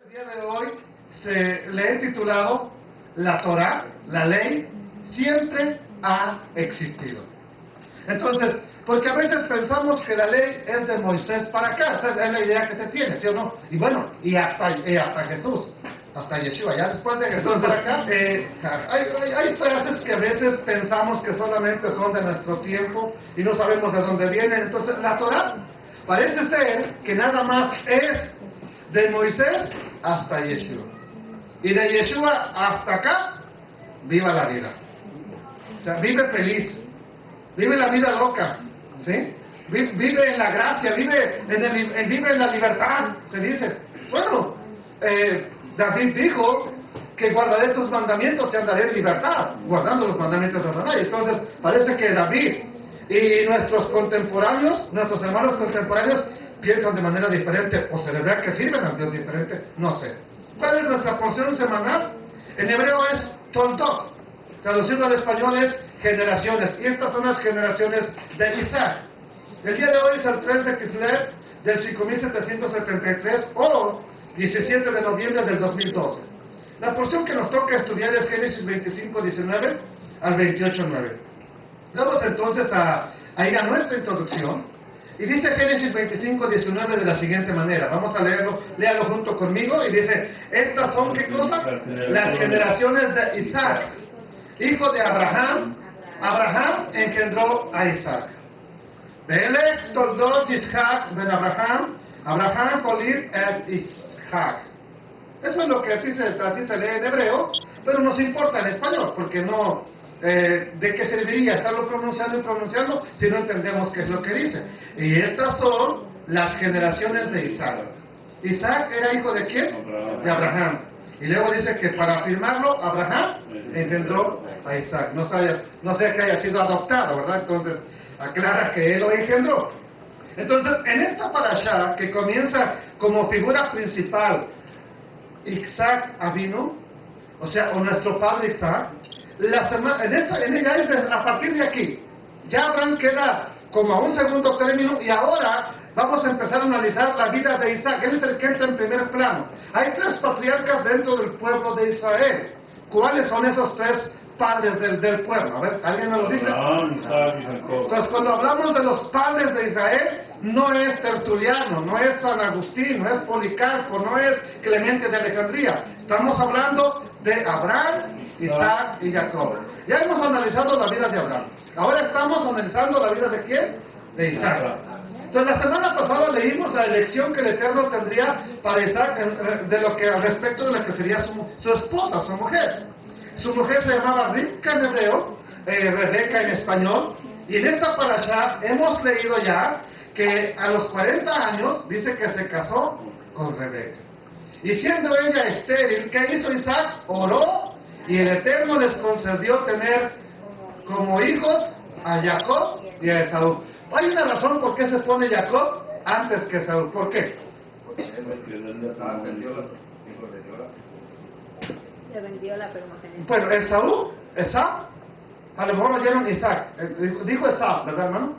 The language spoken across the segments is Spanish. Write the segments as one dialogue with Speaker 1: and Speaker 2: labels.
Speaker 1: El día de hoy le he titulado La Torá, la ley, siempre ha existido. Entonces, porque a veces pensamos que la ley es de Moisés para acá, esa es la idea que se tiene, ¿sí o no? Y bueno, y hasta Jesús, hasta Yeshua, ya después de Jesús para acá, hay frases que a veces pensamos que solamente son de nuestro tiempo y no sabemos de dónde vienen. Entonces, la Torá parece ser que nada más es de Moisés hasta Yeshua. Y de Yeshua hasta acá, viva la vida. O sea, vive feliz. Vive la vida loca. ¿Sí? Vive en la gracia, vive en la libertad, se dice. Bueno, David dijo que guardaré tus mandamientos y andaré en libertad, guardando los mandamientos de Adonai. Entonces, parece que David y nuestros contemporáneos, nuestros hermanos contemporáneos, piensan de manera diferente, o se les ve que sirven a Dios diferente, no sé. ¿Cuál es nuestra porción semanal? En hebreo es toldot, traducido al español es generaciones, y estas son las generaciones de Isaac. El día de hoy es el 3 de Kislev del 5773 o 17 de noviembre del 2012. La porción que nos toca estudiar es Génesis 25:19 al 28:9. Vamos entonces a ir a nuestra introducción. Y dice Génesis 25:19 de la siguiente manera. Vamos a leerlo, léalo junto conmigo. Y dice, estas son, ¿qué cosa? Las generaciones de Isaac, hijo de Abraham. Abraham engendró a Isaac. Belech toldot Isaac ben Abraham. Abraham Jolir et Isaac. Eso es lo que así se lee en hebreo, pero nos importa en español, porque no... ¿de qué serviría estarlo pronunciando y pronunciando si no entendemos qué es lo que dice? Y estas son las generaciones de Isaac. ¿Isaac era hijo de quién? De Abraham. Y luego dice que para afirmarlo, Abraham engendró a Isaac. No sé que haya sido adoptado, ¿verdad? Entonces, aclara que él lo engendró. Entonces, en esta parashá, que comienza como figura principal Isaac Avinu, o sea, o nuestro padre Isaac, a partir de aquí, ya Abraham queda como a un segundo término y ahora vamos a empezar a analizar la vida de Isaac. Él es el que entra en primer plano. Hay tres patriarcas dentro del pueblo de Israel. ¿Cuáles son esos tres padres del pueblo? A ver, ¿alguien me lo dice? Entonces, cuando hablamos de los padres de Israel, no es Tertuliano, no es San Agustín, no es Policarpo, no es Clemente de Alejandría. Estamos hablando de Abraham, Isaac y Jacob. Ya hemos analizado la vida de Abraham. Ahora estamos analizando la vida de ¿quién? De Isaac. Entonces, la semana pasada leímos la elección que el Eterno tendría para Isaac al respecto de la que sería su esposa, su mujer. Su mujer se llamaba Rivka en hebreo, Rebeca en español. Y en esta parashá hemos leído ya que a los 40 años dice que se casó con Rebeca. Y siendo ella estéril, ¿qué hizo Isaac? Oró. Y el Eterno les concedió tener como hijos a Jacob y a Esaú. Hay una razón por qué se pone Jacob antes que Esaú. ¿Por qué?
Speaker 2: Le vendió la primogenitura.
Speaker 1: Bueno, Esaú, a lo mejor oyeron Isaac. Dijo Esaú, ¿verdad, hermano?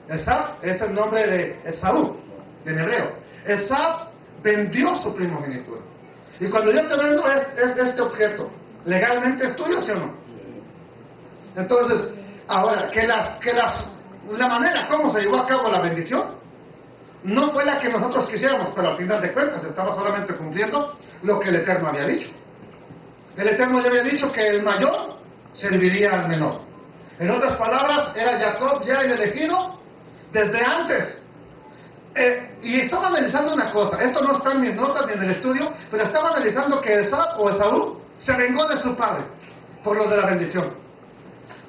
Speaker 1: Esaú es el nombre de Esaú, en hebreo. Esaú vendió su primogenitura. Y cuando yo te vendo es este objeto. ¿Legalmente es tuyo, sí o no? Entonces, ahora, la manera como se llevó a cabo la bendición no fue la que nosotros quisiéramos, pero al final de cuentas estaba solamente cumpliendo lo que el Eterno había dicho. El Eterno ya había dicho que el mayor serviría al menor. En otras palabras, era Jacob ya el elegido desde antes. Y estaba analizando una cosa, esto no está en mis notas ni en el estudio, pero estaba analizando que Esaú se vengó de su padre por lo de la bendición.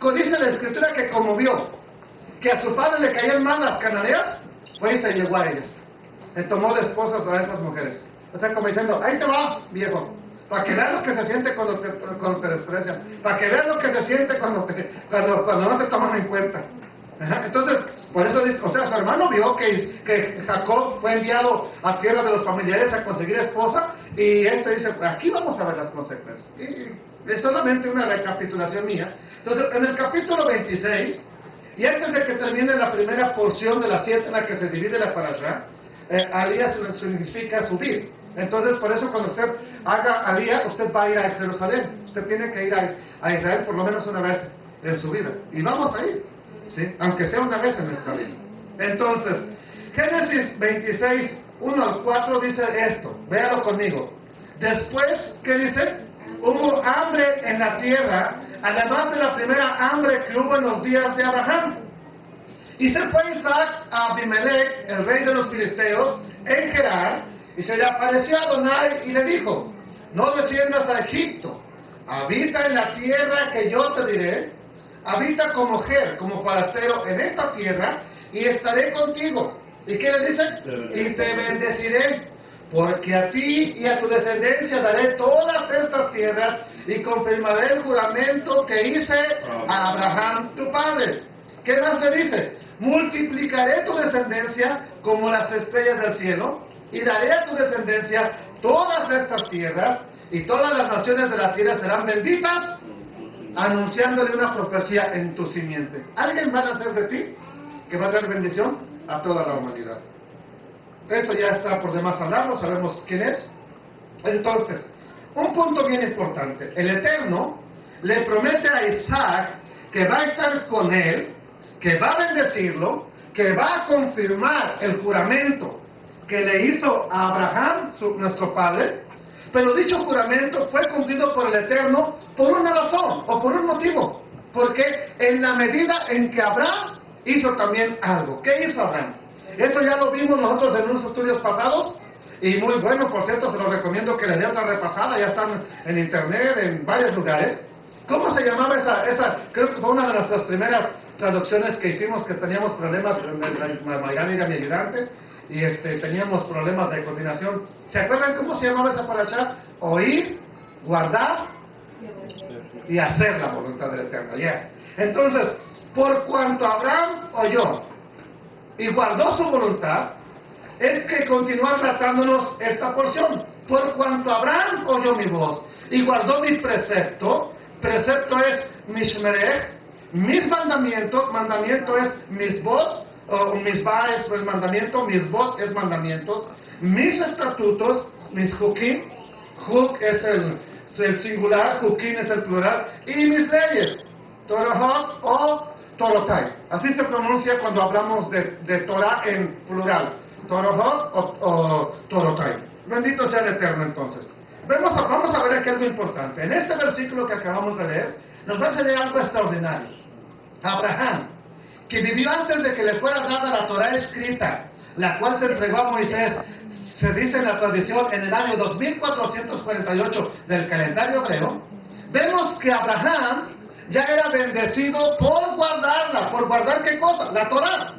Speaker 1: Dice la escritura que como vio que a su padre le caían mal las cananeas, fue y se llegó a ellas. Le tomó de esposas a esas mujeres. O sea, como diciendo, ahí te va, viejo. para que vean lo que se siente cuando te desprecian, para que vean lo que se siente cuando no te toman en cuenta. Ajá. Entonces, por eso dice, o sea, su hermano vio que Jacob fue enviado a tierra de los familiares a conseguir esposa, y dice, aquí vamos a ver las consecuencias. Y es solamente una recapitulación mía. Entonces, en el capítulo 26, y antes de que termine la primera porción de las 7 en la que se divide la parashá, alía significa subir. Entonces, por eso cuando usted haga alía, usted va a ir a Jerusalén. Usted tiene que ir a Israel por lo menos una vez en su vida. Y vamos a ir, ¿sí? Aunque sea una vez en nuestra vida. Entonces, Génesis 26, 1 al 4 dice esto. Véalo conmigo. Después, ¿qué dice? Hubo hambre en la tierra, además de la primera hambre que hubo en los días de Abraham. Y se fue Isaac a Abimelech, el rey de los filisteos, en Gerar, y se le apareció a Adonai y le dijo, no desciendas a Egipto, habita en la tierra que yo te diré, habita como mujer, como forastero en esta tierra, y estaré contigo. ¿Y qué le dice? Y te bendeciré, porque a ti y a tu descendencia daré todas estas tierras, y confirmaré el juramento que hice a Abraham tu padre. ¿Qué más le dice? Multiplicaré tu descendencia como las estrellas del cielo, y daré a tu descendencia todas estas tierras, y todas las naciones de la tierra serán benditas, anunciándole una profecía en tu simiente. ¿Alguien va a nacer de ti que va a traer bendición a toda la humanidad? Eso ya está por demás hablarlo, sabemos quién es. Entonces, un punto bien importante. El Eterno le promete a Isaac que va a estar con él, que va a bendecirlo, que va a confirmar el juramento que le hizo a Abraham, nuestro padre. Pero dicho juramento fue cumplido por el Eterno por una razón o por un motivo. Porque en la medida en que Abraham hizo también algo. ¿Qué hizo Abraham? Eso ya lo vimos nosotros en unos estudios pasados. Y muy bueno, por cierto, se los recomiendo que le den otra repasada. Ya están en internet, en varios lugares. ¿Cómo se llamaba esa? Creo que fue una de nuestras primeras traducciones que hicimos, que teníamos problemas. Mayrani era mi ayudante. Y teníamos problemas de coordinación. ¿Se acuerdan cómo se llamaba esa parashá? Oír, guardar y hacer la voluntad del Eterno. Yeah. Entonces, por cuanto Abraham oyó y guardó su voluntad, es que continúa tratándonos esta porción. Por cuanto Abraham oyó mi voz y guardó mi precepto, precepto es mishmerech, mis mandamientos, mandamiento es misbot, o misbah es el mandamiento, misbot es mandamientos, mis estatutos, mis hukim, huk es el singular, hukim es el plural, y mis leyes, Torahot o Torotai. Así se pronuncia cuando hablamos de Torah en plural, Torahot o Torotai. Bendito sea el Eterno entonces. Vamos a ver aquí algo importante. En este versículo que acabamos de leer, nos va a enseñar algo extraordinario. Abraham, que vivió antes de que le fuera dada la Torah escrita, la cual se entregó a Moisés, se dice en la tradición, en el año 2448 del calendario hebreo. Vemos que Abraham ya era bendecido por guardarla. ¿Por guardar qué cosa? La Torah.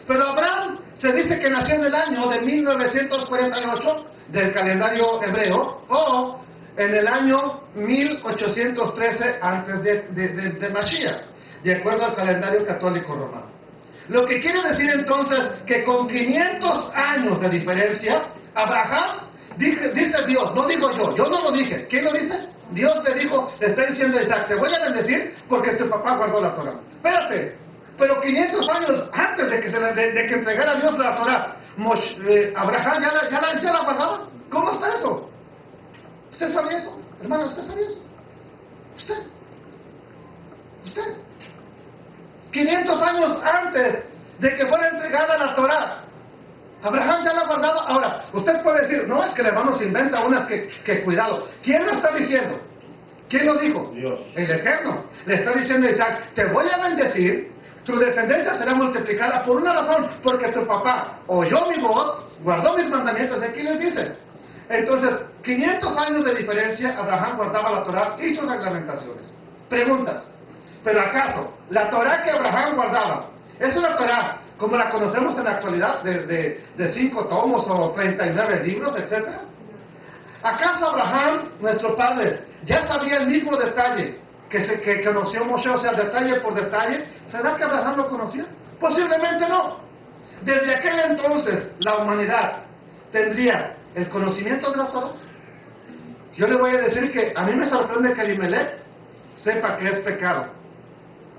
Speaker 1: Pero Abraham se dice que nació en el año de 1948 del calendario hebreo, o en el año 1813 antes de Mashiach, de acuerdo al calendario católico romano. Lo que quiere decir entonces que con 500 años de diferencia, Abraham, dice Dios, no digo yo no lo dije. ¿Quién lo dice? Dios le dijo, le está diciendo a Isaac, te voy a bendecir porque tu papá guardó la Torah. Espérate, pero 500 años antes de que entregara a Dios la Torah, Abraham ya la guardaba. ¿Cómo está eso? ¿Usted sabía eso? Hermano, ¿usted sabía eso? ¿Usted? 500 años antes de que fuera entregada la Torah, Abraham ya la guardaba. Ahora, usted puede decir, no, es que el hermano se inventa unas que cuidado. ¿Quién lo está diciendo? ¿Quién lo dijo?
Speaker 3: Dios.
Speaker 1: El Eterno. Le está diciendo a Isaac, te voy a bendecir, tu descendencia será multiplicada por una razón, porque tu papá oyó mi voz, guardó mis mandamientos. Aquí les dice. Entonces, 500 años de diferencia, Abraham guardaba la Torah y sus reglamentaciones. Preguntas. ¿Pero acaso la Torah que Abraham guardaba es una Torah como la conocemos en la actualidad de 5 tomos o 39 libros, etcétera? ¿Acaso Abraham, nuestro padre, ya sabía el mismo detalle que conoció Moshe, o sea, detalle por detalle? ¿Será que Abraham lo conocía? Posiblemente no. Desde aquel entonces, la humanidad tendría el conocimiento de la Torah. Yo le voy a decir que a mí me sorprende que Elimelech sepa que es pecado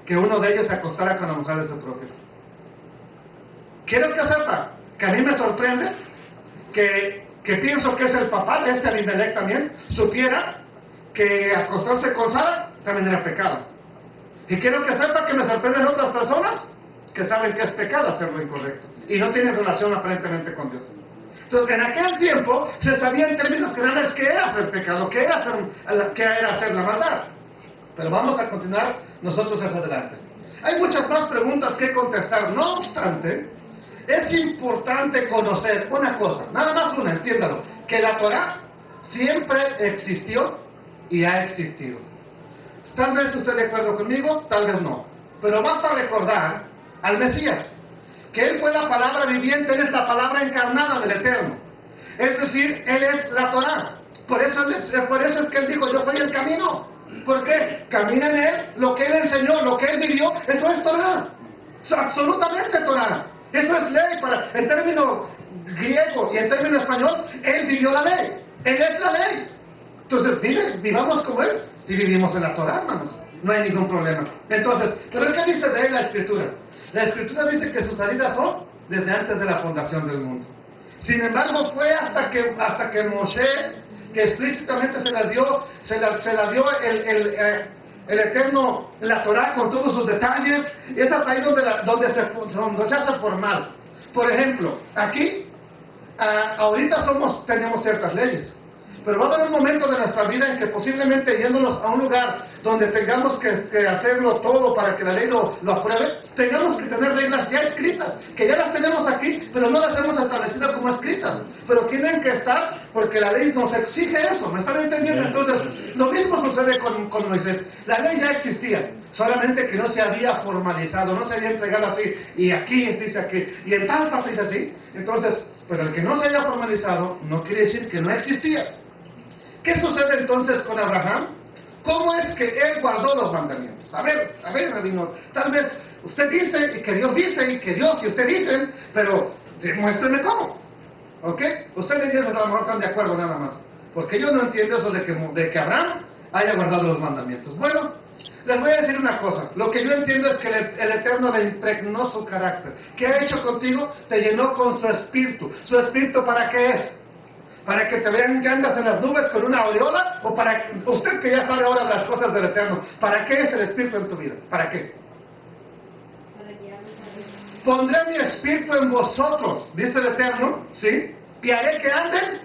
Speaker 1: que uno de ellos se acostara con la mujer de su prójimo. Quiero que sepa que a mí me sorprende que pienso que es el papá de este Elimelech también, supiera que acostarse con Sara también era pecado. Y quiero que sepa que me sorprenden otras personas que saben que es pecado hacer lo incorrecto y no tienen relación aparentemente con Dios. Entonces, en aquel tiempo se sabía en términos generales qué era hacer pecado, qué era hacer la maldad. Pero vamos a continuar nosotros hacia adelante. Hay muchas más preguntas que contestar. No obstante, es importante conocer una cosa, nada más una, entiéndalo, que la Torah siempre existió y ha existido. Tal vez usted de acuerdo conmigo, tal vez no. Pero basta recordar al Mesías, que Él fue la palabra viviente, Él es la palabra encarnada del Eterno. Es decir, Él es la Torah. Por eso es que Él dijo, yo soy el camino. ¿Por qué? Camina en Él, lo que Él enseñó, lo que Él vivió, eso es Torah. Es absolutamente Torah. Eso es ley, en término griego y en término español, Él vivió la ley. Él es la ley. Entonces, vivamos como Él y vivimos en la Torah, hermanos. No hay ningún problema. Entonces, ¿pero qué dice de Él la Escritura? La Escritura dice que sus salidas son desde antes de la fundación del mundo. Sin embargo, fue hasta que Moshe, que explícitamente se la dio el Eterno, la Torah con todos sus detalles, y es hasta ahí donde se hace formal. Por ejemplo, aquí, ahorita tenemos ciertas leyes, pero va a haber un momento de nuestra vida en que posiblemente yéndonos a un lugar donde tengamos que hacerlo todo para que la ley lo apruebe, tengamos que tener reglas ya escritas, que ya las tenemos aquí, pero no las hemos establecido como escritas, pero tienen que estar porque la ley nos exige eso, ¿me están entendiendo? Entonces, lo mismo sucede con Moisés. La ley ya existía, solamente que no se había formalizado, no se había entregado así, y aquí dice aquí, y en tal fase dice así. Entonces, pero el que no se haya formalizado no quiere decir que no existía. ¿Qué sucede entonces con Abraham? ¿Cómo es que él guardó los mandamientos? A ver, rabino, tal vez usted dice, y que Dios dice, y que Dios y usted dicen, pero demuéstreme cómo. ¿Ok? Ustedes y Dios a lo mejor están de acuerdo nada más. Porque yo no entiendo eso de que Abraham haya guardado los mandamientos. Bueno, les voy a decir una cosa. Lo que yo entiendo es que el Eterno le impregnó su carácter. ¿Qué ha hecho contigo? Te llenó con su espíritu. ¿Su espíritu para qué es? ¿Para que te vean que andas en las nubes con una aureola? ¿O para usted que ya sabe ahora las cosas del Eterno? ¿Para qué es el Espíritu en tu vida? ¿Para qué? Pondré mi Espíritu en vosotros, dice el Eterno, ¿sí? Y haré que anden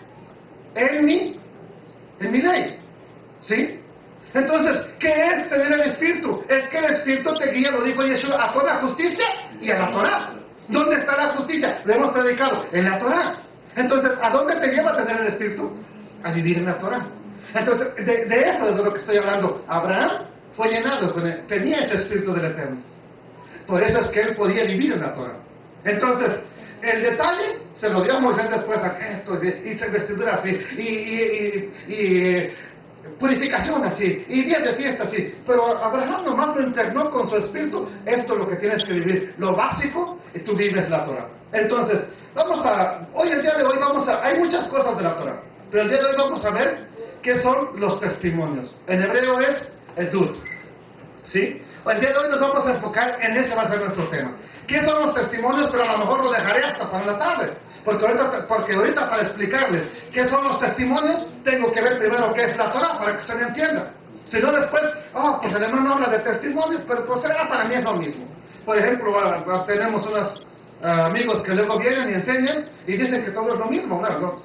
Speaker 1: en mi ley, ¿sí? Entonces, ¿qué es tener el Espíritu? Es que el Espíritu te guía, lo dijo Yeshua, a toda justicia y a la Torah. ¿Dónde está la justicia? Lo hemos predicado, en la Torah. Entonces, ¿a dónde te lleva a tener el Espíritu? A vivir en la Torah. Entonces, de eso es de lo que estoy hablando. Abraham fue llenado, tenía ese Espíritu del Eterno. Por eso es que él podía vivir en la Torah. Entonces, el detalle se lo dio a Moisés después, a esto, y vestidura así, y purificación así, y días de fiesta así. Pero Abraham nomás lo impregnó con su espíritu. Esto es lo que tienes que vivir, lo básico, y tú vives la Torah. Entonces, el día de hoy hay muchas cosas de la Torah, pero el día de hoy vamos a ver qué son los testimonios. En hebreo es edut, ¿sí? El día de hoy nos vamos a enfocar en ese, va a ser nuestro tema. ¿Qué son los testimonios? Pero a lo mejor lo dejaré hasta para la tarde, porque ahorita para explicarles qué son los testimonios, tengo que ver primero qué es la Torah, para que usted entienda. Si no después, pues el hermano habla de testimonios, pero pues para mí es lo mismo. Por ejemplo, tenemos unos amigos que luego vienen y enseñan y dicen que todo es lo mismo. Bueno,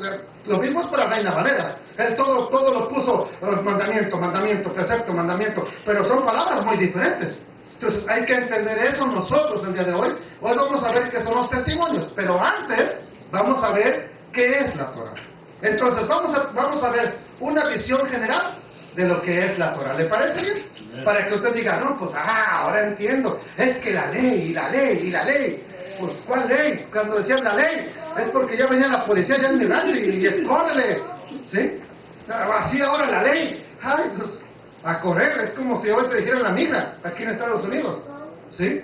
Speaker 1: lo mismo es para Reina Valera. Él todo lo puso mandamiento, precepto, mandamiento, pero son palabras muy diferentes. Entonces hay que entender eso nosotros el día de hoy. Hoy vamos a ver qué son los testimonios, pero antes vamos a ver qué es la Torah. Entonces vamos a ver una visión general de lo que es la Torah. ¿Le parece bien? Para que usted diga, no, pues ahora entiendo, es que la ley. Pues, ¿cuál ley? Cuando decían la ley, es porque ya venía la policía ya en mi rancho y escórrele, ¿sí? Así ahora la ley. Ay, pues, a correr, es como si hoy te dijeran la migra aquí en Estados Unidos. ¿Sí?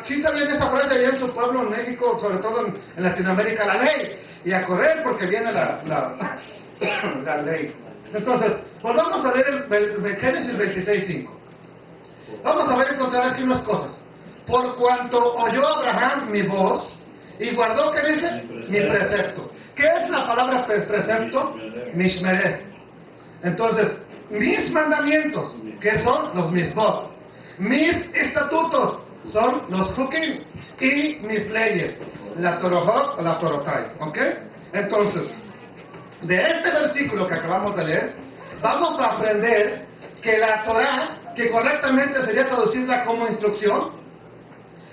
Speaker 1: Sí sabían esa frase allá en su pueblo, en México, sobre todo en Latinoamérica, la ley. Y a correr porque viene la ley. Entonces, pues vamos a leer el Génesis 26:5. Vamos a ver, encontrar aquí unas cosas. Por cuanto oyó Abraham mi voz y guardó, ¿qué dice? Mi precepto. ¿Qué es la palabra precepto? Mishmereh. Entonces, mis mandamientos, que son los misbot. Mis estatutos son los hukim. Y mis leyes, la torohot o la torotai. ¿Ok? Entonces, de este versículo que acabamos de leer, vamos a aprender que la Torah, que correctamente sería traducirla como instrucción,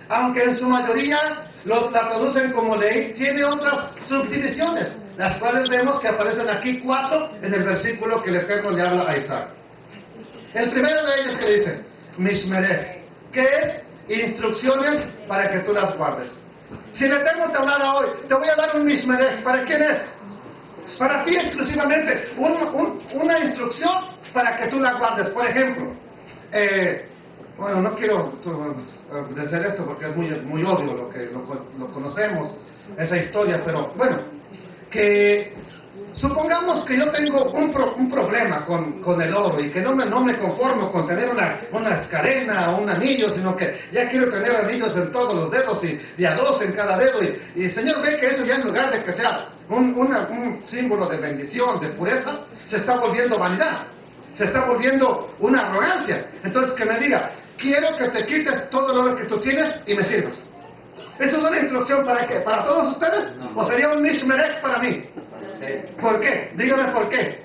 Speaker 1: aunque en su mayoría la traducen como ley, tiene otras subdivisiones, las cuales vemos que aparecen aquí 4 en el versículo que el Eterno le habla a Isaac. El primero de ellos que dice, Mishmereh, que es instrucciones para que tú las guardes. Si el Eterno te hablara hoy, te voy a dar un Mishmereh, ¿para quién es? Para ti exclusivamente, una instrucción para que tú la guardes. Por ejemplo, bueno, no quiero decir esto porque es muy obvio, lo conocemos, esa historia, pero bueno, que supongamos que yo tengo un problema con el oro y que no me conformo con tener una cadena o un anillo, sino que ya quiero tener anillos en todos los dedos y a 2 en cada dedo, y el Señor ve que eso ya en lugar de que sea un símbolo de bendición, de pureza, se está volviendo vanidad, se está volviendo una arrogancia. Entonces que me diga, quiero que te quites todo el oro que tú tienes y me sirvas. ¿Eso es una instrucción para qué? ¿Para todos ustedes? ¿O sería un mishmerech para mí? ¿Por qué? Dígame por qué.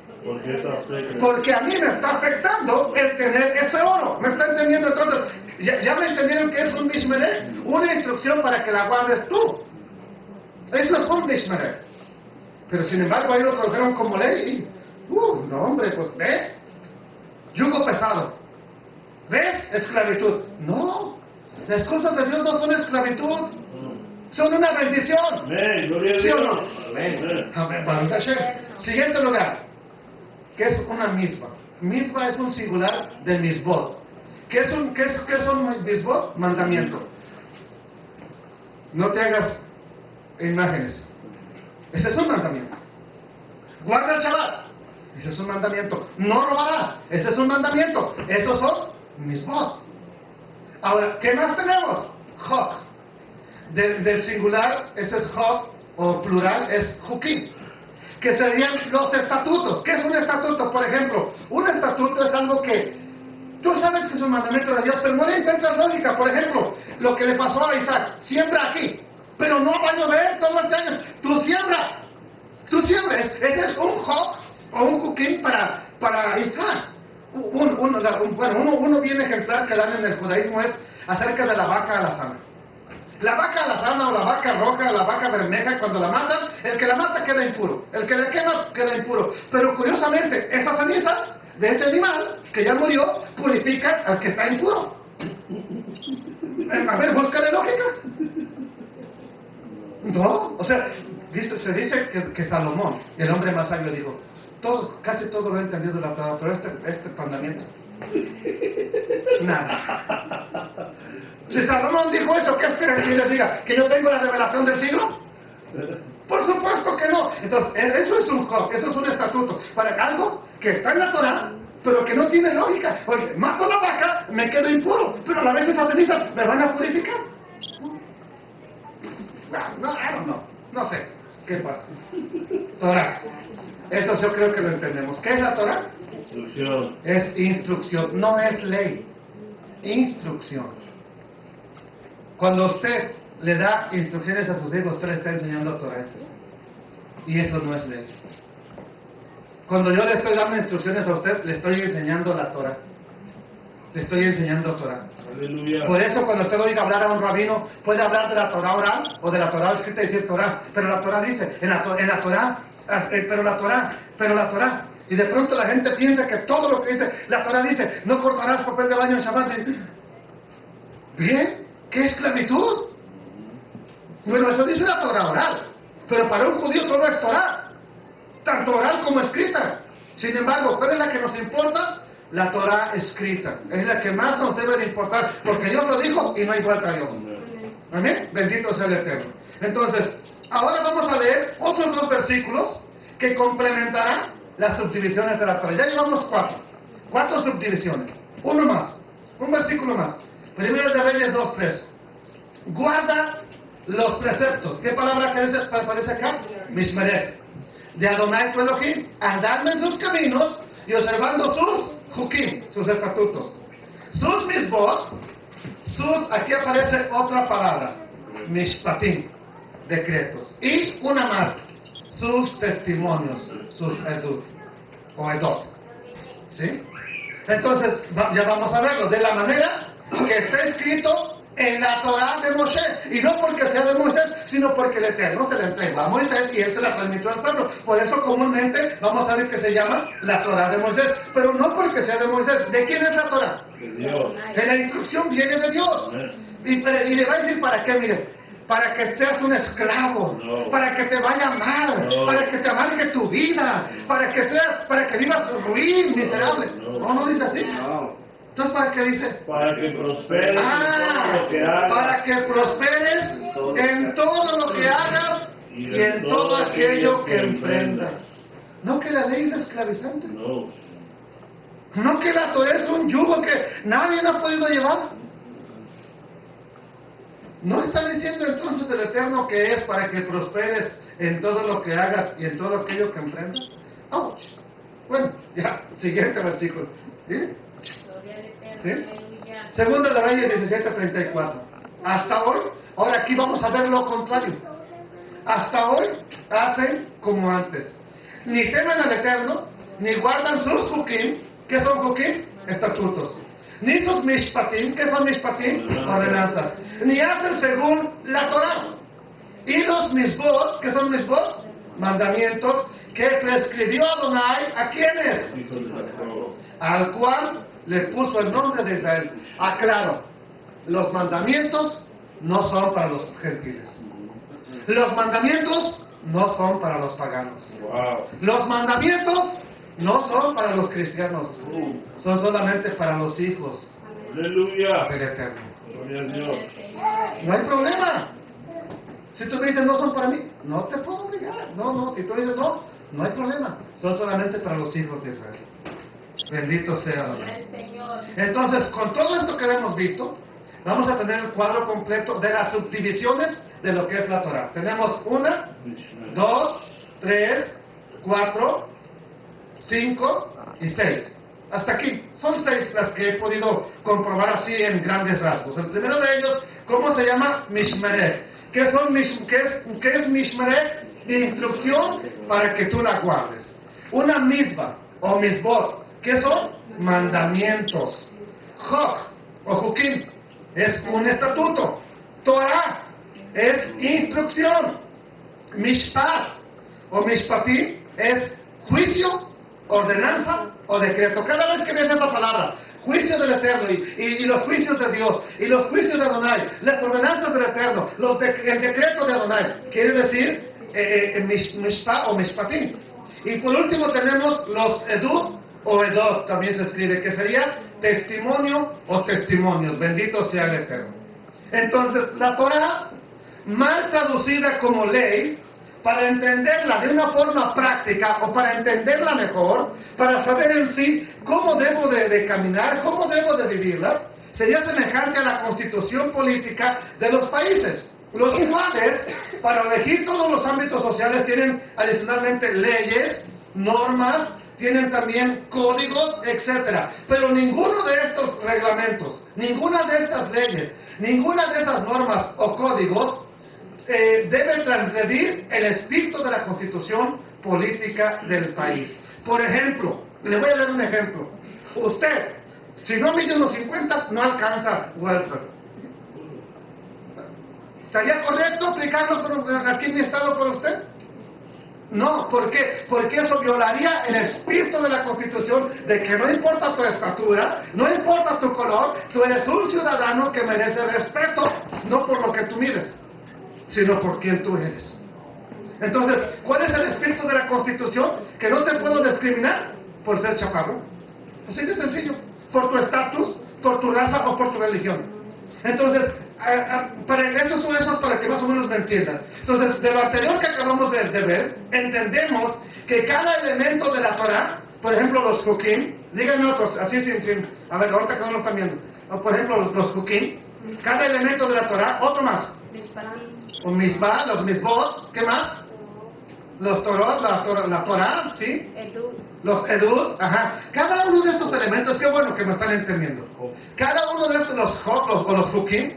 Speaker 1: Porque a mí me está afectando el tener ese oro. ¿Me está entendiendo? Entonces, ¿ya me entendieron que es un mishmerech? Una instrucción para que la guardes tú. Eso es un mishmerech. Pero sin embargo ahí lo tradujeron como ley. No hombre, pues ¿ves? Yugo pesado. ¿Ves? Esclavitud. No, las cosas de Dios no son esclavitud, son una bendición. ¿Sí o no? Amén. Baruch Hashem. Siguiente lugar, que es una misma. Misma es un singular de misbot. ¿Qué son misbot? Mandamiento. No te hagas imágenes. Ese es un mandamiento. Guarda el Shabbat. Ese es un mandamiento. No robarás. Ese es un mandamiento. Esos son misbot. Ahora, ¿qué más tenemos? Hok. Del singular, ese es hok, o plural es hukim, que serían los estatutos. ¿Qué es un estatuto? Por ejemplo, un estatuto es algo que tú sabes que es un mandamiento de Dios, pero no le encuentras lógica. Por ejemplo, lo que le pasó a Isaac: siembra aquí, pero no va a llover todos los años. Tú siembra. Ese es un hok o un hukim para Isaac. Uno bien ejemplar que dan en el judaísmo es acerca de la vaca alazana. La vaca alazana o la vaca roja, la vaca bermeja, cuando la matan, el que la mata queda impuro, el que la quema queda impuro. Pero curiosamente, esas cenizas de ese animal que ya murió purifican al que está impuro. A ver, búscale lógica. No, o sea, se dice que Salomón, el hombre más sabio, dijo: casi todo lo he entendido de la Torah, pero este mandamiento, nada. Si Salomón dijo eso, ¿qué esperan que yo les diga? ¿Que yo tengo la revelación del siglo? Por supuesto que no. Entonces, eso es un hok, eso es un estatuto para algo que está en la Torah, pero que no tiene lógica. Oye, mato la vaca, me quedo impuro, pero a la vez esas cenizas me van a purificar. No sé qué pasa. Torah. Esto yo creo que lo entendemos. ¿Qué es la Torah?
Speaker 3: Instrucción.
Speaker 1: Es instrucción, no es ley. Instrucción. Cuando usted le da instrucciones a sus hijos, usted le está enseñando Torah. Y eso no es ley. Cuando yo le estoy dando instrucciones a usted, le estoy enseñando la Torah. Le estoy enseñando Torah.
Speaker 3: Aleluya.
Speaker 1: Por eso cuando usted oiga hablar a un rabino, puede hablar de la Torah oral o de la Torah escrita y decir Torah. Pero la Torah dice, en la Torah, pero la Torah. Y de pronto la gente piensa que todo lo que dice, la Torah dice, no cortarás papel de baño en Shabbat. Bien, ¿qué esclavitud? Bueno, eso dice la Torah oral. Pero para un judío todo es Torah, tanto oral como escrita. Sin embargo, ¿cuál es la que nos importa? La Torah escrita. Es la que más nos debe de importar, porque Dios lo dijo y no hay vuelta a Dios. Amén. Bendito sea el Eterno. Entonces, ahora vamos a leer otros 2 versículos que complementarán las subdivisiones de la Torah. Ya llevamos 4 subdivisiones. Uno más, un versículo más. Primero de Reyes 2:3. Guarda los preceptos. ¿Qué palabra aparece acá? Mishmerech. De Adonai tu Elohim, andando en sus caminos y observando sus hukim, sus estatutos. Sus misbot, aquí aparece otra palabra, mishpatim, decretos. Y una más, sus testimonios, sus edut, o edot. ¿Sí? Entonces, ya vamos a verlo, de la manera que está escrito en la Torah de Moshe, y no porque sea de Moisés, sino porque el Eterno se la entregó a Moisés y él se la transmitió al pueblo. Por eso comúnmente vamos a ver que se llama la Torah de Moisés, pero no porque sea de Moisés. ¿De quién es la Torah?
Speaker 3: De Dios.
Speaker 1: En la instrucción viene de Dios. Y le va a decir para qué, mire, para que seas un esclavo,
Speaker 3: No.
Speaker 1: para que te vaya mal,
Speaker 3: No.
Speaker 1: para que te amargue tu vida, para que vivas ruin, miserable. No dice así.
Speaker 3: No.
Speaker 1: Entonces, ¿para qué dice?
Speaker 3: Para que prosperes en todo lo que hagas.
Speaker 1: Para que prosperes en todo lo que hagas y en todo aquello que emprendas. No que la ley es esclavizante.
Speaker 3: No.
Speaker 1: No que la Torah es un yugo que nadie ha podido llevar. ¿No está diciendo entonces el Eterno que es para que prosperes en todo lo que hagas y en todo aquello que emprendas? ¡Auch! Bueno, ya, siguiente versículo. ¿Sí? ¿Sí? Segunda de Reyes 17:34. Hasta hoy, ahora aquí vamos a ver lo contrario. Hasta hoy hacen como antes. Ni temen al Eterno, ni guardan sus hukim. ¿Qué son hukim? Estatutos. Ni sus mishpatim. ¿Qué son mishpatim? Ordenanzas. Ni hacen según la Torah. Y los misbot. ¿Qué son misbot? Mandamientos que prescribió Adonai. ¿A quiénes?
Speaker 3: Hijo de Jacob.
Speaker 1: Al cual le puso el nombre de Israel. Aclaro, los mandamientos no son para los gentiles. Los mandamientos no son para los paganos.
Speaker 3: Wow.
Speaker 1: Los mandamientos no son para los cristianos. Son solamente para los hijos
Speaker 3: Aleluya.
Speaker 1: del Eterno.
Speaker 3: Gloria a Dios.
Speaker 1: No hay problema. Si tú me dices no son para mí, no te puedo obligar. No. Si tú dices no hay problema. Son solamente para los hijos de Israel. Bendito sea Adonai. Entonces, con todo esto que hemos visto, vamos a tener el cuadro completo de las subdivisiones de lo que es la Torah. Tenemos 1, 2, 3, 4, 5 y 6. Hasta aquí. Son 6 las que he podido comprobar así en grandes rasgos. El primero de ellos, ¿cómo se llama? Mishmerech. ¿Qué es Mishmerech? Instrucción para que tú la guardes. Una misma o misbot. ¿Qué son? Mandamientos. Jok o Jukim es un estatuto. Torah es instrucción. Mishpat o Mishpatim es juicio, ordenanza o decreto. Cada vez que ves esa palabra, juicio del Eterno y los juicios de Dios y los juicios de Adonai, las ordenanzas del Eterno, el decreto de Adonai, quiere decir Mishpat o Mishpatim. Y por último tenemos los edut o edot, también se escribe, que sería testimonio o testimonios. Bendito sea el Eterno. Entonces, la Torah, mal traducida como ley, para entenderla de una forma práctica o para entenderla mejor, para saber en sí cómo debo de caminar, cómo debo de vivirla, sería semejante a la constitución política de los países. Los iguales, para regir todos los ámbitos sociales, tienen adicionalmente leyes, normas, tienen también códigos, etc. Pero ninguno de estos reglamentos, ninguna de estas leyes, ninguna de esas normas o códigos debe transgredir el espíritu de la constitución política del país. Por ejemplo, le voy a dar un ejemplo. Usted, si no mide unos 50, no alcanza welfare. ¿Estaría correcto aplicarlo aquí en mi estado por usted? No, ¿por qué? Porque eso violaría el espíritu de la Constitución de que no importa tu estatura, no importa tu color, tú eres un ciudadano que merece respeto, no por lo que tú mides, sino por quien tú eres. Entonces, ¿cuál es el espíritu de la Constitución? Que no te puedo discriminar por ser chaparro. Así de sencillo. Por tu estatus, por tu raza o por tu religión. Entonces, para estos son esos para que más o menos me entiendan. Entonces, de lo anterior que acabamos de ver, entendemos que cada elemento de la Torah, por ejemplo los Jukim, díganme otros, así sin, a ver, ahorita que no lo están viendo. Por ejemplo, los Jukim, cada elemento de la Torah, otro más. Un misbah, los misbot, ¿qué más? Los toros, la Torah, ¿sí? Los edud, ajá. Cada uno de estos elementos, qué bueno que me están entendiendo. Cada uno de estos, los Jukim,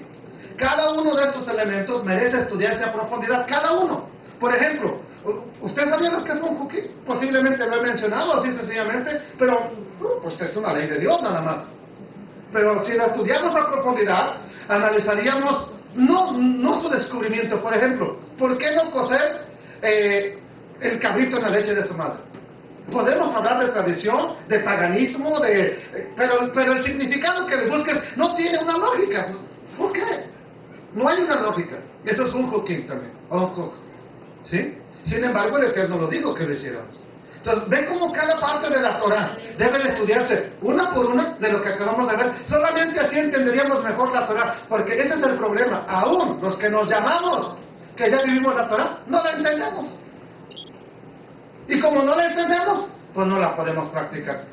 Speaker 1: cada uno de estos elementos merece estudiarse a profundidad, cada uno. Por ejemplo, ¿usted sabía lo que es un Jukim? Posiblemente lo he mencionado así sencillamente, pero pues es una ley de Dios nada más. Pero si lo estudiamos a profundidad, analizaríamos no su descubrimiento. Por ejemplo, ¿por qué no cocer el cabrito en la leche de su madre? Podemos hablar de tradición, de paganismo, pero el significado que le busques no tiene una lógica. ¿Por qué? No hay una lógica. Eso es un Jukim también, o un Juk. ¿Sí? Sin embargo, el Eterno lo dijo que lo hiciéramos. Entonces, ven cómo cada parte de la Torah debe de estudiarse una por una de lo que acabamos de ver. Solamente así entenderíamos mejor la Torah, porque ese es el problema. Aún los que nos llamamos, que ya vivimos la Torah, no la entendemos. Y como no la entendemos, pues no la podemos practicar.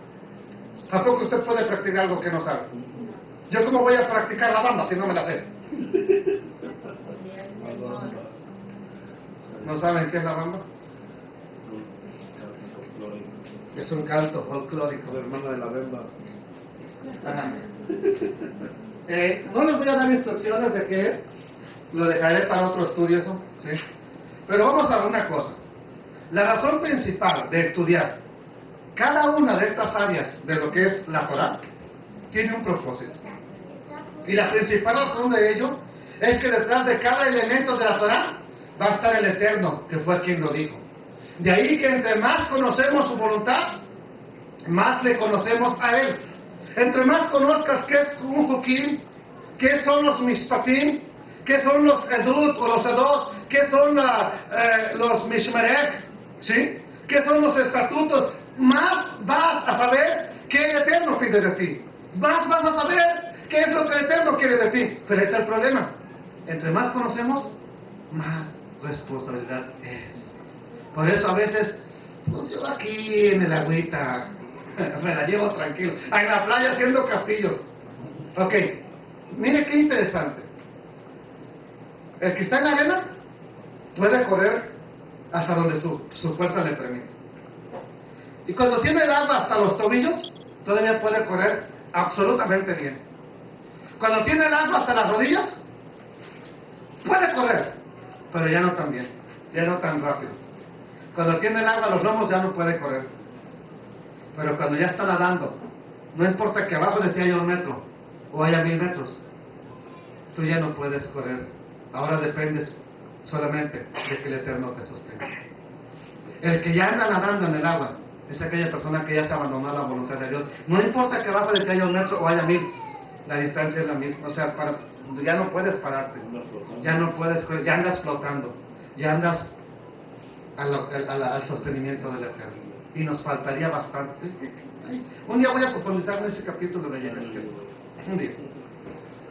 Speaker 1: ¿A poco usted puede practicar algo que no sabe? ¿Yo cómo voy a practicar la bamba si no me la sé? ¿No saben qué es la bamba? Es un canto folclórico.
Speaker 3: La hermana de la bemba.
Speaker 1: Ajá. No les voy a dar instrucciones de qué es. Lo dejaré para otro estudio eso, ¿sí? Pero vamos a ver una cosa. La razón principal de estudiar cada una de estas áreas de lo que es la Torah tiene un propósito. Y la principal razón de ello es que detrás de cada elemento de la Torah va a estar el Eterno, que fue quien lo dijo. De ahí que entre más conocemos su voluntad, más le conocemos a Él. Entre más conozcas qué es un Jukim, qué son los Mishpatim, qué son los Edud o los Edot, qué son los Mishmerech, ¿sí? ¿Qué son los estatutos? Más vas a saber qué el Eterno pide de ti. Más vas a saber qué es lo que el Eterno quiere de ti. Pero este es el problema. Entre más conocemos, más responsabilidad es. Por eso a veces, pues yo aquí en el agüita, me la llevo tranquilo. En la playa haciendo castillos. Ok, mire qué interesante. El que está en la arena puede correr hasta donde su fuerza le permite. Y cuando tiene el agua hasta los tobillos, todavía puede correr absolutamente bien. Cuando tiene el agua hasta las rodillas, puede correr, pero ya no tan bien, ya no tan rápido. Cuando tiene el agua a los lomos ya no puede correr. Pero cuando ya está nadando, no importa que abajo de ti haya 1 metro o haya 1000 metros, tú ya no puedes correr. Ahora dependes solamente de que el Eterno te sostenga. El que ya anda nadando en el agua es aquella persona que ya se abandonó a la voluntad de Dios. No importa que abajo de ti haya 1 metro o haya 1000, la distancia es la misma. O sea, ya no puedes pararte, ya no puedes correr, ya andas flotando, ya andas al sostenimiento del Eterno. Y nos faltaría bastante. Un día voy a profundizar en ese capítulo de Yehezkel. Un día.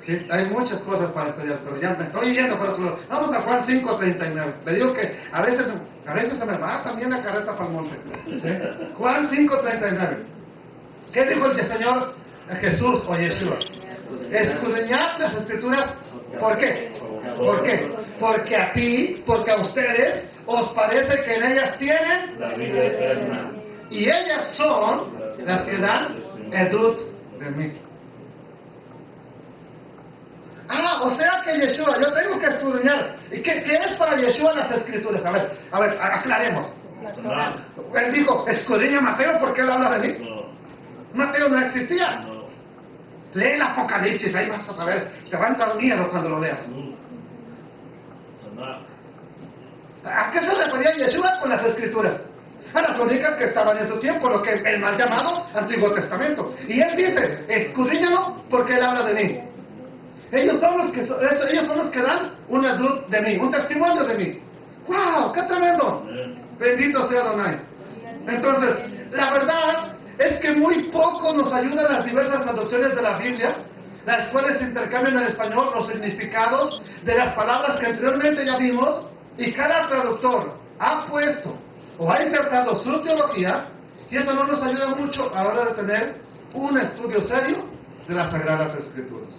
Speaker 1: ¿Sí? Hay muchas cosas para estudiar, pero ya me estoy yendo por otro lado. Vamos a Juan 5:39. Le digo que a veces se me va también la carreta para el monte. ¿Sí? Juan 5:39. ¿Qué dijo el Señor Jesús o Yeshua? Escudriñad las Escrituras. ¿Por qué? ¿Por qué? Porque a ti, porque a ustedes, os parece que en ellas tienen
Speaker 3: La vida eterna.
Speaker 1: y ellas son las que dan edud de mí. O sea que Yeshua, yo tengo que escudriñar. ¿Y qué es para Yeshua las Escrituras? A ver, aclaremos. Él dijo, escudriña a Mateo porque él habla de mí. Mateo no existía. Lee el Apocalipsis, ahí vas a saber. Te va a entrar miedo cuando lo leas. ¿A qué se refería Yeshua con las Escrituras? A las únicas que estaban en su tiempo, lo que el mal llamado Antiguo Testamento. Y él dice, escudriñalo porque él habla de mí. Ellos son los que dan una edud de mí, un testimonio de mí. ¡Wow! ¡Qué tremendo! Bendito sea Adonai. Entonces, la verdad es que muy poco nos ayudan las diversas traducciones de la Biblia, las cuales intercambian en español los significados de las palabras que anteriormente ya vimos, y cada traductor ha puesto o ha insertado su teología, y eso no nos ayuda mucho a la hora de tener un estudio serio de las Sagradas Escrituras.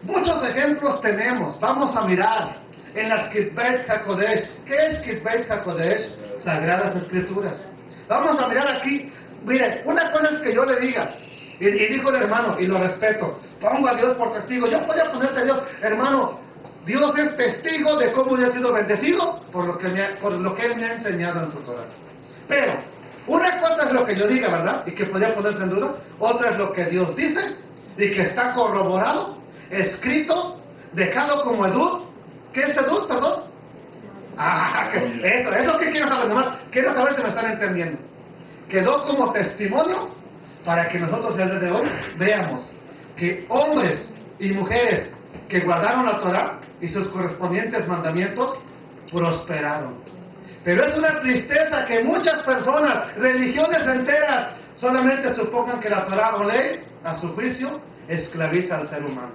Speaker 1: Muchos ejemplos tenemos. Vamos a mirar en las Kitbet HaKodesh. ¿Qué es Kitbet HaKodesh? Sagradas Escrituras. Vamos a mirar aquí. Miren, una cosa es que yo le diga, y dijo el hermano, y lo respeto, pongo a Dios por testigo. Yo podría ponerte a Dios, hermano, Dios es testigo de cómo yo he sido bendecido por lo que Él me ha enseñado en su Torah. Pero, una cosa es lo que yo diga, ¿verdad? Y que podría ponerse en duda. Otra es lo que Dios dice, y que está corroborado, escrito, dejado como edud. ¿Qué es edud, perdón? Eso es lo que quiero saber nomás. Quiero saber si me están entendiendo. Quedó como testimonio para que nosotros el día de hoy veamos que hombres y mujeres que guardaron la Torah y sus correspondientes mandamientos prosperaron. Pero es una tristeza que muchas personas, religiones enteras, solamente supongan que la Torah o ley, a su juicio, esclaviza al ser humano.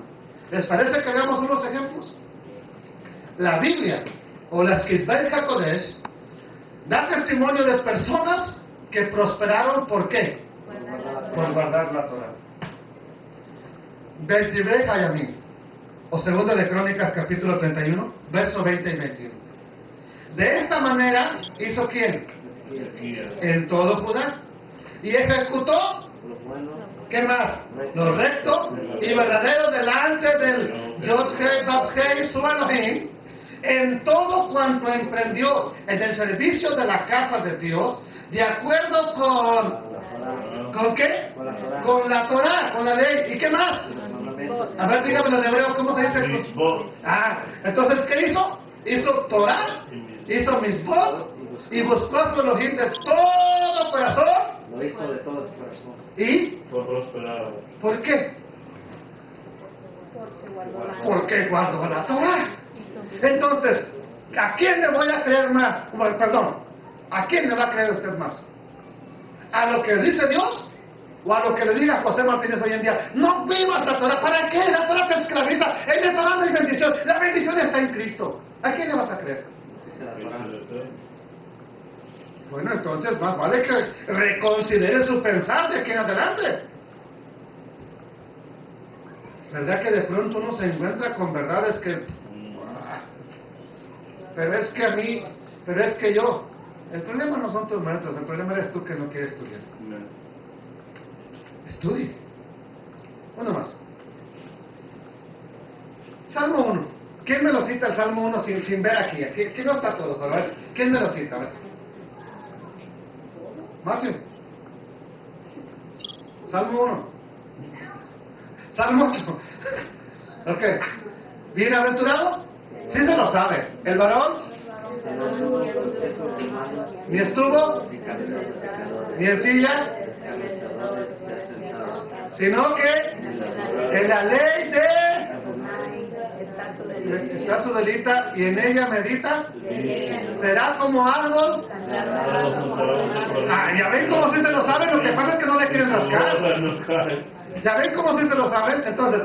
Speaker 1: ¿Les parece que veamos unos ejemplos? La Biblia, o la Kitbet HaKodesh, da testimonio de personas que prosperaron, ¿por qué? Por guardar la Torah. Beit Hayamim, o Segunda de Crónicas, capítulo 31, verso 20 y 21. De esta manera hizo ¿quién? En todo Judá. Y ejecutó, ¿qué más? Lo recto y verdadero delante del Yod-Hei Vav-Hei su Elohim, en todo cuanto emprendió en el servicio de la casa de Dios, de acuerdo ¿con qué? Con la Torah, con la ley. ¿Y qué más? A ver, dígame en hebreo, ¿cómo se dice? Entonces, ¿qué hizo? Hizo Torah, hizo Mitzvot, y buscó a su Elohim de todo corazón.
Speaker 3: Lo hizo de todo su corazón.
Speaker 1: ¿Y?
Speaker 3: Fue prosperado.
Speaker 1: ¿Por qué? Porque guardó la Torah. Entonces, ¿a quién le voy a creer más? Bueno, perdón, ¿a quién le va a creer usted más? ¿A lo que dice Dios? ¿O a lo que le diga José Martínez hoy en día? No vivas la Torah. ¿Para qué? La Torah te esclaviza. En la Torah no hay bendición. La bendición está en Cristo. ¿A quién le vas a creer? Bueno, entonces más vale que reconsidere su pensar de aquí en adelante. ¿Verdad que de pronto uno se encuentra con verdades que... Pero es que a mí, pero es que yo... El problema no son tus maestros, el problema eres tú que no quieres estudiar. Estudie. Uno más. Salmo 1. ¿Quién me lo cita el Salmo 1 sin ver aquí? Aquí no está todo, pero a ver, ¿quién me lo cita? A ver. Matthew. Salmo 1. Salmo 8. Ok. ¿Bienaventurado? Sí se lo sabe. ¿El varón? Ni estuvo, ni en silla, sino que en la ley está su delita y en ella medita, será como árbol. Ya ven como si se lo saben, lo que pasa es que no le quieren rascar. Ya ven como si se lo saben. Entonces,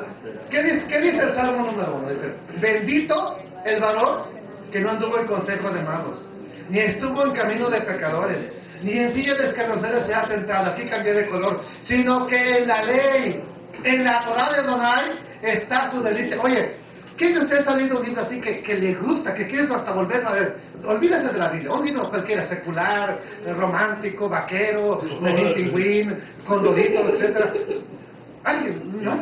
Speaker 1: ¿qué dice el Salmo número 1? Dice, bendito el varón que no anduvo en consejo de malos, ni estuvo en camino de pecadores, ni en silla de escarnecedores se ha sentado, aquí cambié de color, sino que en la ley, en la Torah de Adonai, está su delicia. Oye, ¿quién de ustedes está leyendo un libro así que le gusta, que quiere hasta volverlo a ver? Olvídese de la Biblia, un libro cualquiera, secular, romántico, vaquero, Lenín Pingüín, Condorito, etc. ¿Alguien? ¿No?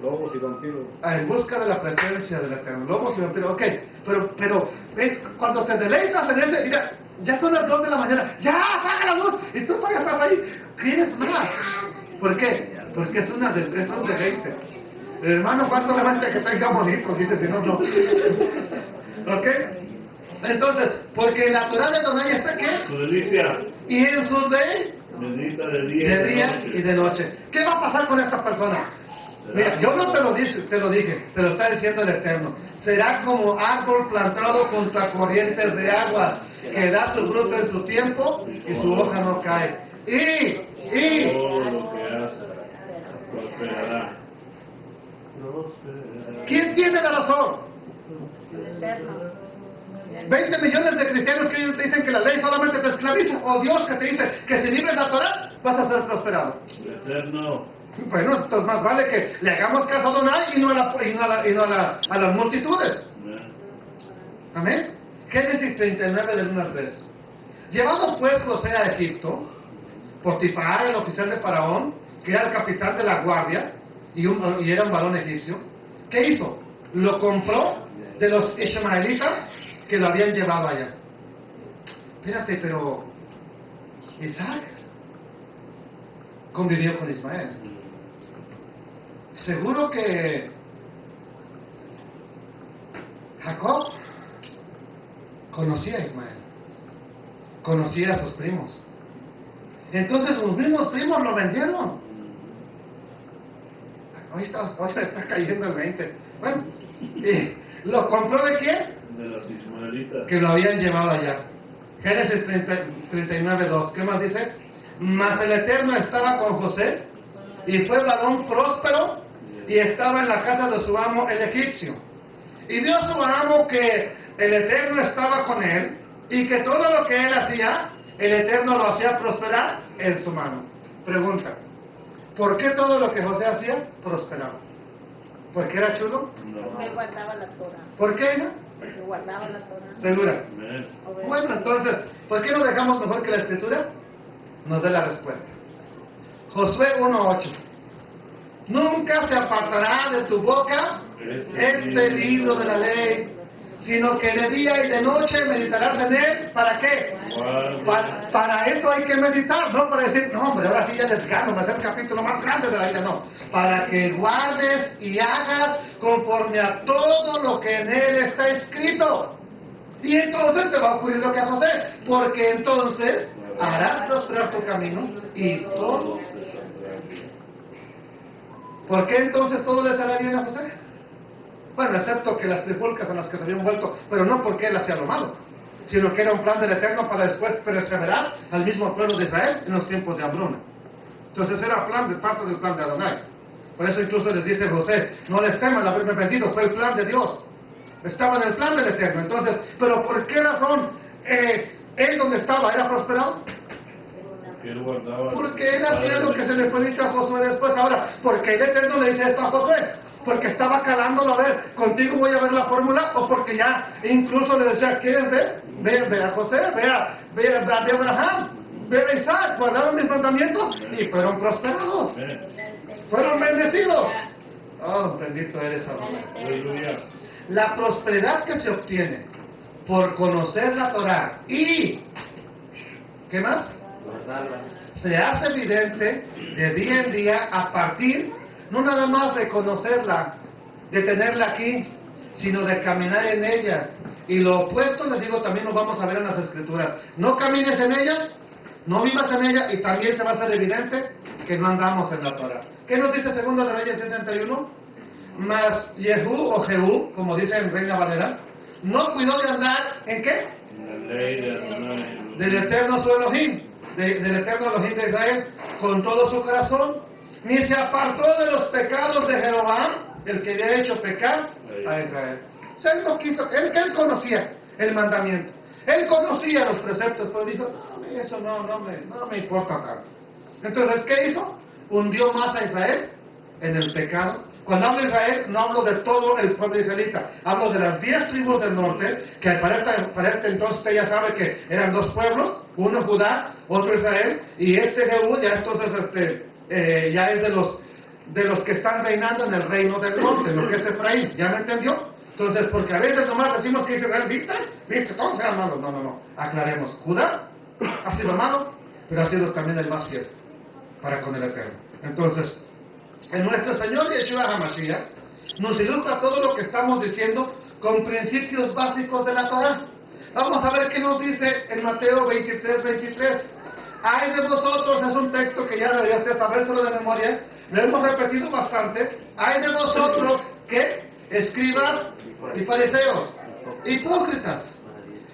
Speaker 3: Lobos y vampiros.
Speaker 1: En busca de la presencia del Eterno. Lobos y vampiros, ok. Pero cuando te deleitas en ese, mira, ya son las 2 de la mañana, ya apaga la luz, y tú todavía estás ahí, ¿quieres más? ¿Por qué? Porque es un deleite. Hermano, Juan solamente que tenga bonito, dice, si no, no. ¿Ok? Entonces, porque en la Torah de Adonai está ¿qué?
Speaker 3: Su delicia.
Speaker 1: Y en su ley,
Speaker 3: Medita de día
Speaker 1: y de noche. ¿Qué va a pasar con estas personas? Mira, yo no te lo dije, te lo está diciendo el Eterno. Será como árbol plantado junto a corrientes de agua, que da su fruto en su tiempo y su hoja no cae. Y
Speaker 3: todo lo que hace prosperará.
Speaker 1: ¿quién tiene la razón?
Speaker 2: El Eterno.
Speaker 1: 20 millones de cristianos que ellos dicen que la ley solamente te esclaviza, o Dios que te dice que si vives la Torah vas a ser prosperado.
Speaker 3: El Eterno.
Speaker 1: Bueno, entonces más vale que le hagamos caso a Adonai y no a las multitudes. Amén. Génesis 39 del 1 al 3. Llevado pues José a Egipto, Potifar, el oficial de Faraón, que era el capitán de la guardia y era un varón egipcio, ¿qué hizo? Lo compró de los ismaelitas que lo habían llevado allá. Fíjate, pero Isaac convivió con Ismael. Seguro que Jacob conocía a Ismael, conocía a sus primos. Entonces sus mismos primos lo vendieron. Hoy me está cayendo el 20. Bueno, ¿y lo compró de quién?
Speaker 3: De los ismaelitas.
Speaker 1: Que lo habían llevado allá. Génesis 39:2. ¿Qué más dice? Mas el Eterno estaba con José, y fue varón próspero, y estaba en la casa de su amo el egipcio. Y vio su amo que el Eterno estaba con él, y que todo lo que él hacía, el Eterno lo hacía prosperar en su mano. Pregunta: ¿por qué todo lo que José hacía prosperaba? ¿Porque era chulo?
Speaker 2: Porque él guardaba la Torah.
Speaker 1: ¿Por qué ella?
Speaker 2: Porque guardaba la Torah.
Speaker 1: ¿Segura?
Speaker 3: Amén.
Speaker 1: Bueno, entonces, ¿por qué no dejamos mejor que la Escritura nos dé la respuesta? Josué 1:8. Nunca se apartará de tu boca este libro de la ley, sino que de día y de noche meditarás en él. ¿Para qué? Para eso hay que meditar, no para decir, no, hombre, ahora sí ya les gano, va a ser el capítulo más grande de la Biblia, no. Para que guardes y hagas conforme a todo lo que en él está escrito. Y entonces te va a ocurrir lo que a José, porque entonces harás prosperar tu camino y todo. ¿Por qué entonces todo le sale bien a José? Bueno, excepto que las trifulcas en las que se habían vuelto, pero no porque él hacía lo malo, sino que era un plan del Eterno para después perseverar al mismo pueblo de Israel en los tiempos de hambruna. Entonces era parte del plan de Adonai. Por eso incluso les dice José, no les teman haberme vendido, fue el plan de Dios. Estaba en el plan del Eterno. Entonces, ¿pero por qué razón él donde estaba era prosperado? Porque él hacía lo que se le fue dicho a Josué después. Ahora, ¿por qué el Eterno le dice esto a Josué? Porque estaba calándolo a ver, contigo voy a ver la fórmula, o porque ya incluso le decía, ¿quieres ver? Ve a José, ve a Abraham, ve a Isaac, guardaron mis mandamientos y fueron prosperados, fueron bendecidos. Oh, bendito eres, Adonai. La prosperidad que se obtiene por conocer la Torah y, ¿qué más? Se hace evidente de día en día a partir, no nada más de conocerla, de tenerla aquí, sino de caminar en ella. Y lo opuesto, les digo, también lo vamos a ver en las Escrituras. No camines en ella, no vivas en ella, y también se va a hacer evidente que no andamos en la Torah. ¿Qué nos dice 2 de Reyes 71? Mas Jehú o Jehú, como dice en Reina Valera, no cuidó de andar ¿en qué?
Speaker 3: La ley de Adonai.
Speaker 1: Del Eterno su Elohim, del Eterno Elohim de Israel, con todo su corazón, ni se apartó de los pecados de Jeroboam, el que había hecho pecar a Israel. O sea, él no quiso, él conocía el mandamiento, él conocía los preceptos, pero dijo, no, eso no me importa tanto. Entonces, ¿qué hizo? Hundió más a Israel en el pecado. Cuando hablo de Israel, no hablo de todo el pueblo israelita, hablo de las 10 tribus del norte, que para este entonces usted ya sabe que eran 2 pueblos, uno Judá, otro Israel, y Jehú ya entonces ya es de los que están reinando en el reino del norte, lo que es Efraín, ¿ya me entendió? Entonces, porque a veces nomás decimos que Israel, ¿viste? Todos eran malos. No, aclaremos, Judá ha sido malo, pero ha sido también el más fiel para con el Eterno. Entonces, en nuestro Señor Yeshua HaMashiach nos ilustra todo lo que estamos diciendo con principios básicos de la Torah. Vamos a ver qué nos dice en Mateo 23:23. Ay de vosotros, es un texto que ya debería usted sabérselo de memoria, lo hemos repetido bastante. Hay de vosotros que escribas y fariseos, hipócritas.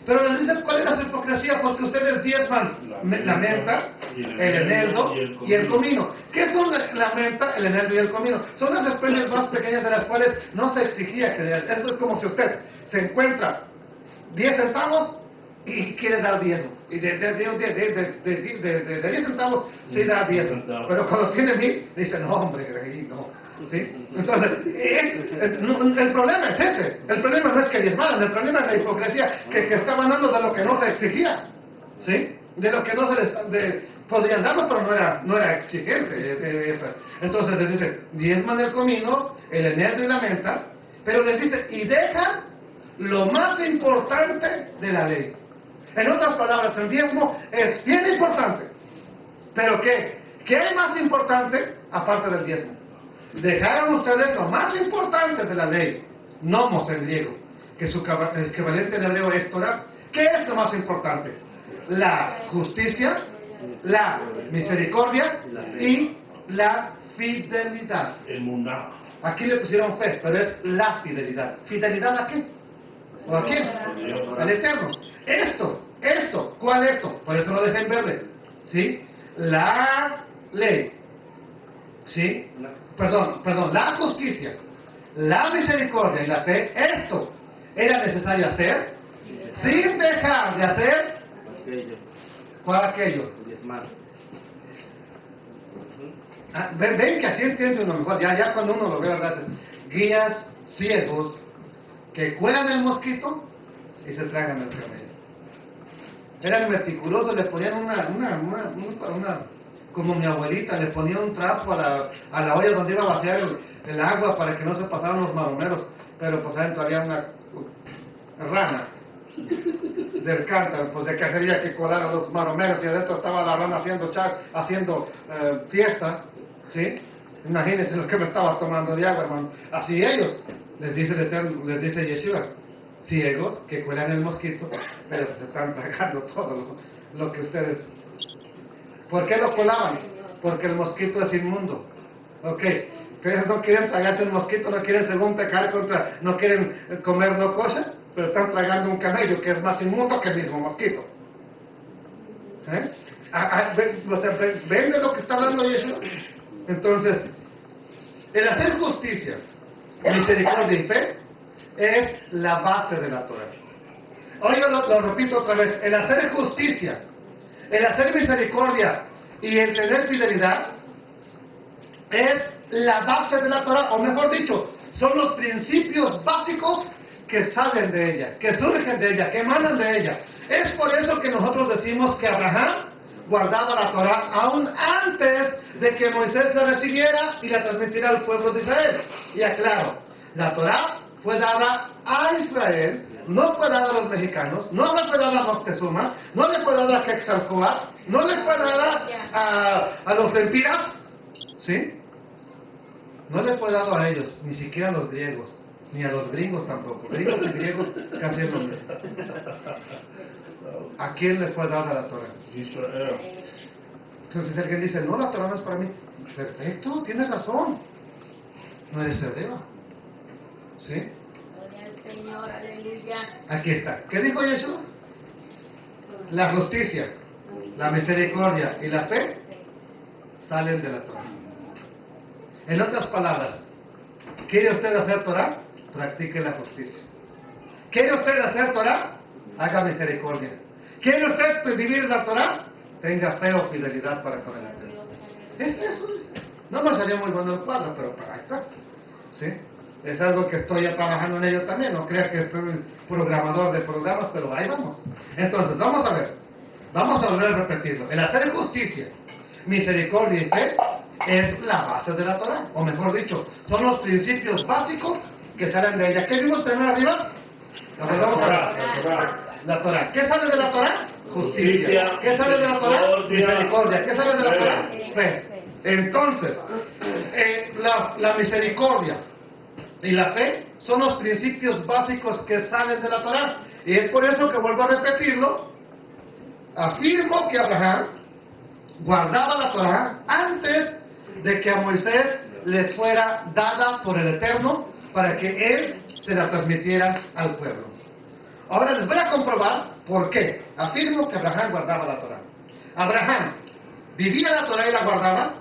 Speaker 1: Pero les dice cuál es la hipocresía, porque ustedes diezman la menta, el eneldo y el comino. ¿Qué son la menta, el eneldo y el comino? Son las especies más pequeñas de las cuales no se exigía que dieran. Esto es como si usted se encuentra 10 centavos y quiere dar diezmo. Y de 10 centavos sí da diezmo. Pero cuando tiene 1000, dice, no hombre, ahí no. ¿Sí? Entonces, el problema es ese. El problema no es que diezmaran, el problema es la hipocresía que estaban dando de lo que no se exigía. ¿Sí? De lo que no se les... podrían darlo, pero no era exigente. Entonces les dice, diezman el comino, el eneldo y la menta, pero les dice, y dejan lo más importante de la ley. En otras palabras, el diezmo es bien importante. ¿Pero qué? ¿Qué es más importante aparte del diezmo? Dejaron ustedes lo más importante de la ley, nomos en griego, que su equivalente en hebreo es Torah. ¿Qué es lo más importante? La justicia, la misericordia y la fidelidad. Aquí le pusieron fe, pero es la fidelidad. ¿Fidelidad a qué? ¿O a quién? Al Eterno. Esto, ¿cuál es esto? Por eso lo dejé en verde. ¿Sí? La ley. ¿Sí? Perdón, la justicia, la misericordia y la fe, esto era necesario hacer sin dejar de hacer ¿cuál aquello? Ven que así entiende uno mejor, ya cuando uno lo ve, ¿verdad? Guías ciegos que cuelan el mosquito y se tragan el camello. Eran meticulosos, le ponían una como mi abuelita, le ponía un trapo a la olla donde iba a vaciar el agua para que no se pasaran los maromeros, pero pues adentro había una rana del cántaro, pues de qué sería que colar a los maromeros y adentro estaba la rana haciendo fiesta, ¿sí? Imagínense lo que me estaba tomando de agua, hermano. Así ellos, les dice Yeshua, ciegos que cuelan el mosquito, pero pues están tragando todo lo que ustedes... ¿Por qué lo colaban? Porque el mosquito es inmundo. Ok, ustedes no quieren tragarse el mosquito, no quieren según pecar contra, no quieren comer no kosher, pero están tragando un camello que es más inmundo que el mismo mosquito. ¿Ven de lo que está hablando Yeshua? Entonces, el hacer justicia, misericordia y fe es la base de la Torah. Hoy yo lo repito otra vez, el hacer justicia, el hacer misericordia y el tener fidelidad es la base de la Torah, o mejor dicho, son los principios básicos que salen de ella, que surgen de ella, que emanan de ella. Es por eso que nosotros decimos que Abraham guardaba la Torah aún antes de que Moisés la recibiera y la transmitiera al pueblo de Israel. Y aclaro, la Torah fue dada a Israel, no fue dada a los mexicanos, no le fue dada a Moctezuma, no le fue dada a Quetzalcóatl, no le fue dada a los lempiras, ¿sí? No le fue dado a ellos, ni siquiera a los griegos, ni a los gringos tampoco. Gringos y griegos casi es lo mismo. ¿A quién le fue dada la Torah?
Speaker 3: Israel.
Speaker 1: Entonces alguien dice, no, la Torah no es para mí. Perfecto, tienes razón. No eres hebreo. ¿Sí?
Speaker 2: Gloria al Señor, aleluya.
Speaker 1: Aquí está. ¿Qué dijo Yeshua? La justicia, la misericordia y la fe salen de la Torah. En otras palabras, ¿quiere usted hacer Torah? Practique la justicia. ¿Quiere usted hacer Torah? Haga misericordia. ¿Quiere usted vivir la Torah? Tenga fe o fidelidad para con el Eterno. Es eso. No me salió muy bueno el cuadro, pero para ahí está. ¿Sí? Es algo que estoy ya trabajando en ello también. No crea que soy un programador de programas, pero ahí vamos. Entonces, vamos a ver. Vamos a volver a repetirlo. El hacer justicia, misericordia y fe es la base de la Torah. O mejor dicho, son los principios básicos que salen de ella. ¿Qué vimos primero arriba? La volvamos a ver. La Torah. ¿Qué sale de la Torah? Justicia. ¿Qué sale de la Torah? Misericordia. ¿Qué sale de la Torah? Fe. Entonces, la misericordia y la fe son los principios básicos que salen de la Torah. Y es por eso que vuelvo a repetirlo. Afirmo que Abraham guardaba la Torah antes de que a Moisés le fuera dada por el Eterno para que él se la transmitiera al pueblo. Ahora les voy a comprobar por qué. Afirmo que Abraham guardaba la Torah. Abraham vivía la Torah y la guardaba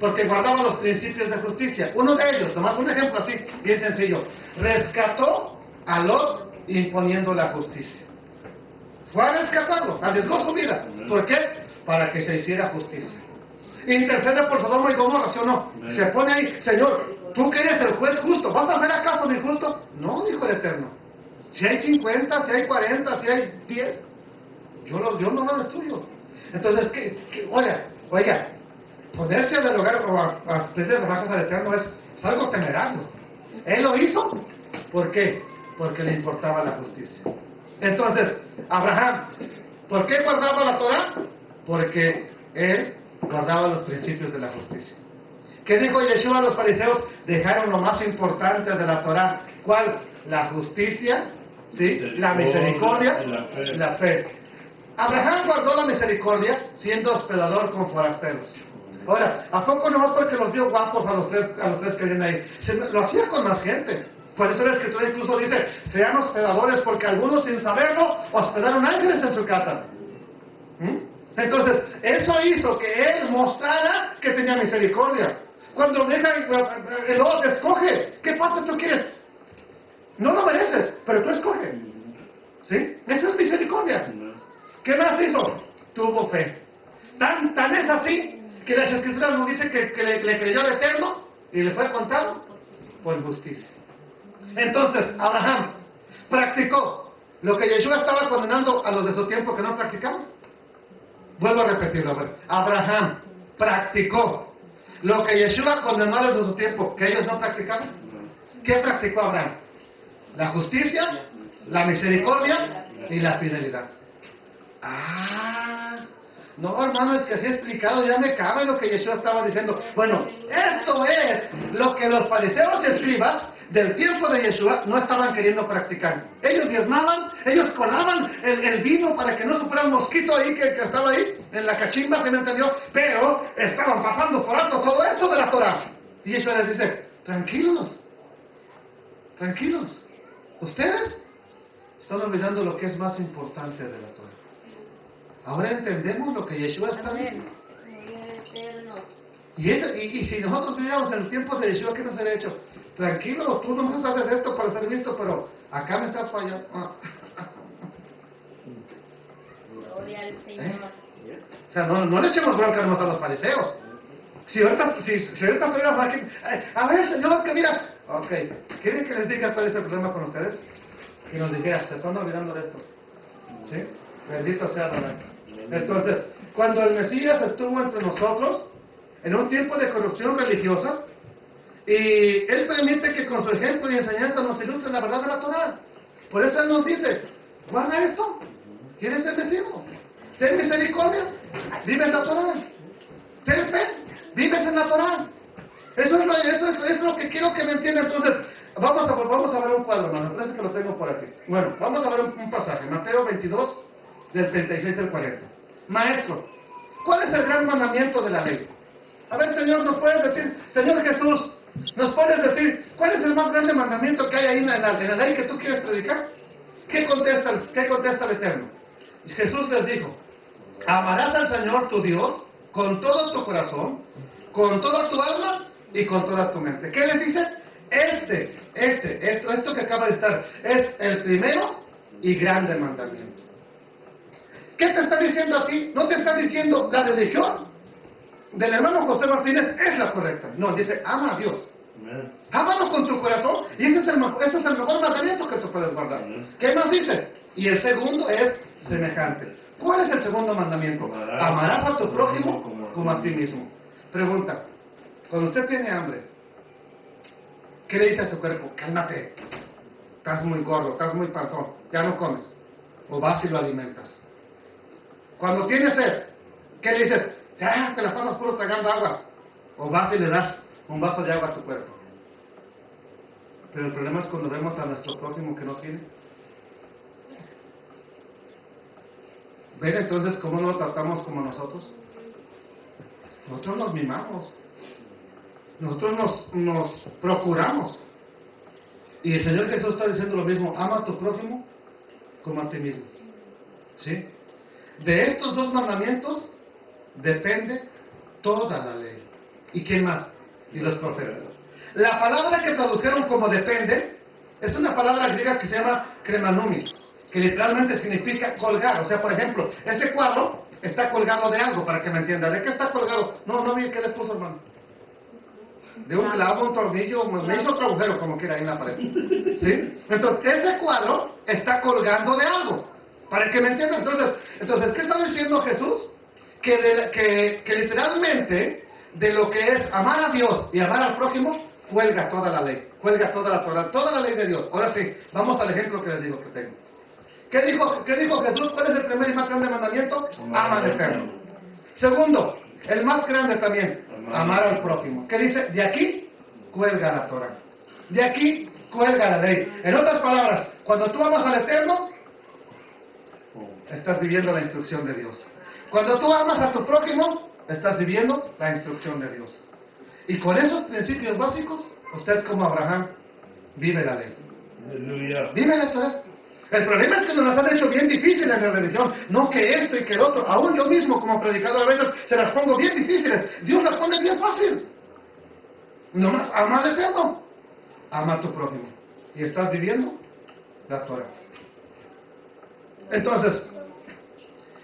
Speaker 1: porque guardaba los principios de justicia. Uno de ellos, nomás un ejemplo así, bien sencillo, rescató a Lot imponiendo la justicia. Fue a rescatarlo, arriesgó su vida. ¿Por qué? Para que se hiciera justicia. Intercede por Sodoma y Gomorra, ¿sí o no? Se pone ahí, Señor, tú que eres el juez justo, ¿vas a hacer acaso de injusto? No, dijo el Eterno. Si hay 50, si hay 40, si hay 10, yo no lo destruyo. Entonces, oiga, ponerse a dialogar o a pedirle rebajas al Eterno es algo temerario. Él lo hizo, ¿por qué? Porque le importaba la justicia. Entonces, Abraham, ¿por qué guardaba la Torah? Porque él guardaba los principios de la justicia. ¿Qué dijo Yeshua a los fariseos? Dejaron lo más importante de la Torah. ¿Cuál? La justicia, ¿sí? La misericordia y la fe. Abraham guardó la misericordia siendo hospedador con forasteros. Ahora, ¿a poco nomás porque los vio guapos a los tres que vienen ahí? Lo hacía con más gente. Por eso la Escritura incluso dice, sean hospedadores, porque algunos sin saberlo hospedaron ángeles en su casa. Entonces, eso hizo que él mostrara que tenía misericordia. Cuando deja el Lot, escoge, ¿qué parte tú quieres? No lo mereces, pero tú escoge. ¿Sí? Eso es misericordia. ¿Qué más hizo? Tuvo fe. Tan es así que las Escrituras nos dice que le creyó al Eterno y le fue contado por justicia. Entonces, Abraham practicó lo que Yeshua estaba condenando a los de su tiempo que no practicaban. Vuelvo a repetirlo. A ver. Abraham practicó lo que Yeshua condenó a los de su tiempo que ellos no practicaban. ¿Qué practicó Abraham? La justicia, la misericordia y la fidelidad. No, hermano, es que así explicado ya me cabe lo que Yeshua estaba diciendo. Bueno, esto es lo que los fariseos y escribas del tiempo de Yeshua no estaban queriendo practicar. Ellos diezmaban, ellos colaban el vino para que no sufriera el mosquito ahí que estaba ahí, en la cachimba, ¿se me entendió? Pero estaban pasando por alto todo esto de la Torah. Y Yeshua les dice, tranquilos, ustedes están olvidando lo que es más importante de la Torah. Ahora entendemos lo que Yeshua está diciendo. Y si nosotros viviéramos en el tiempo de Yeshua, ¿qué nos hubiera hecho? Tranquilo, tú no me haces esto para ser visto, pero acá me estás fallando.
Speaker 2: Gloria al Señor.
Speaker 1: O sea, no le echemos bronca a los fariseos. Si ahorita estuviéramos aquí, a ver, Señor, que mira, ok, ¿quieren que les diga cuál es el problema con ustedes? Y nos dijera, se están olvidando de esto. ¿Sí? Bendito sea Adonai. Entonces, cuando el Mesías estuvo entre nosotros, en un tiempo de corrupción religiosa, y Él permite que con su ejemplo y enseñanza nos ilustre la verdad de la Torah. Por eso Él nos dice, guarda esto, ¿quieres bendecido? Ten misericordia, vive en la Torah. Ten fe, vives en la Torah. Eso es lo que quiero que me entiendan. Entonces, vamos a ver un cuadro, hermano. Parece que lo tengo por aquí. Bueno, vamos a ver un pasaje. Mateo 22, del 36 al 40. Maestro, ¿cuál es el gran mandamiento de la ley? A ver, Señor, ¿nos puedes decir? Señor Jesús, ¿nos puedes decir cuál es el más grande mandamiento que hay ahí en la ley que tú quieres predicar? ¿Qué contesta el Eterno? Y Jesús les dijo, amarás al Señor tu Dios con todo tu corazón, con toda tu alma y con toda tu mente. ¿Qué les dice? Esto que acaba de estar es el primero y grande mandamiento. ¿Qué te está diciendo a ti? No te está diciendo la religión del hermano José Martínez es la correcta. No, dice, ama a Dios. Ámalo con tu corazón y ese es el mejor mandamiento que tú puedes guardar. ¿Qué más dice? Y el segundo es semejante. ¿Cuál es el segundo mandamiento? Amarás a tu prójimo como a ti mismo. Pregunta, cuando usted tiene hambre, ¿qué le dice a su cuerpo? Cálmate, estás muy gordo, estás muy panzón, ya no comes. O vas y lo alimentas. Cuando tienes sed, ¿qué le dices? Ya, te la pasas puro tragando agua. O vas y le das un vaso de agua a tu cuerpo. Pero el problema es cuando vemos a nuestro prójimo que no tiene. ¿Ven entonces cómo no lo tratamos como nosotros? Nosotros nos mimamos. nosotros nos procuramos. Y el Señor Jesús está diciendo lo mismo, ama a tu prójimo como a ti mismo. ¿Sí? De estos dos mandamientos depende toda la ley. ¿Y quién más? Y los profetas. La palabra que tradujeron como depende es una palabra griega que se llama kremanumi, que literalmente significa colgar. O sea, por ejemplo, ese cuadro está colgado de algo, para que me entiendan. ¿De qué está colgado? No vi qué le puso, hermano. De un clavo, un tornillo, me hizo otro agujero como quiera ahí en la pared. ¿Sí? Entonces, ese cuadro está colgando de algo. Para que me entiendan. Entonces, ¿qué está diciendo Jesús? Que literalmente, de lo que es amar a Dios y amar al prójimo, cuelga toda la ley. Cuelga toda la Torah, toda la ley de Dios. Ahora sí, vamos al ejemplo que les digo que tengo. ¿Qué dijo Jesús? ¿Cuál es el primer y más grande mandamiento? Ama al Eterno. Segundo, el más grande también, amar al prójimo. ¿Qué dice? De aquí cuelga la Torah. De aquí cuelga la ley. En otras palabras, cuando tú amas al Eterno, estás viviendo la instrucción de Dios. Cuando tú amas a tu prójimo, estás viviendo la instrucción de Dios. Y con esos principios básicos, usted como Abraham vive la ley.
Speaker 3: Aleluya.
Speaker 1: Vive la Torah. El problema es que nos las han hecho bien difíciles en la religión. No que esto y que el otro. Aún yo mismo como predicador a veces se las pongo bien difíciles. Dios las pone bien fácil. Nomás ama al Eterno. Ama a tu prójimo. Y estás viviendo la Torah. Entonces,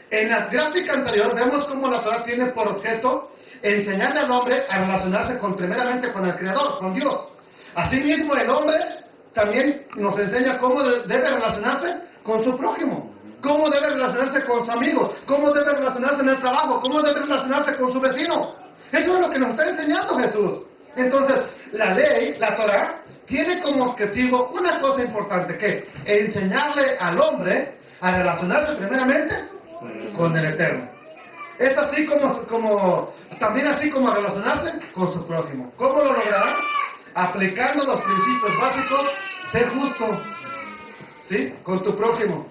Speaker 1: en la gráfica anterior vemos cómo la Torah tiene por objeto enseñarle al hombre a relacionarse primeramente con el Creador, con Dios. Asimismo, el hombre también nos enseña cómo debe relacionarse con su prójimo, cómo debe relacionarse con su amigo, cómo debe relacionarse en el trabajo, cómo debe relacionarse con su vecino. Eso es lo que nos está enseñando Jesús. Entonces, la ley, la Torah, tiene como objetivo una cosa importante, que enseñarle al hombre a relacionarse primeramente con el Eterno. Es así también así como relacionarse con su prójimo. ¿Cómo lo logrará? Aplicando los principios básicos, ser justo, ¿sí? Con tu prójimo.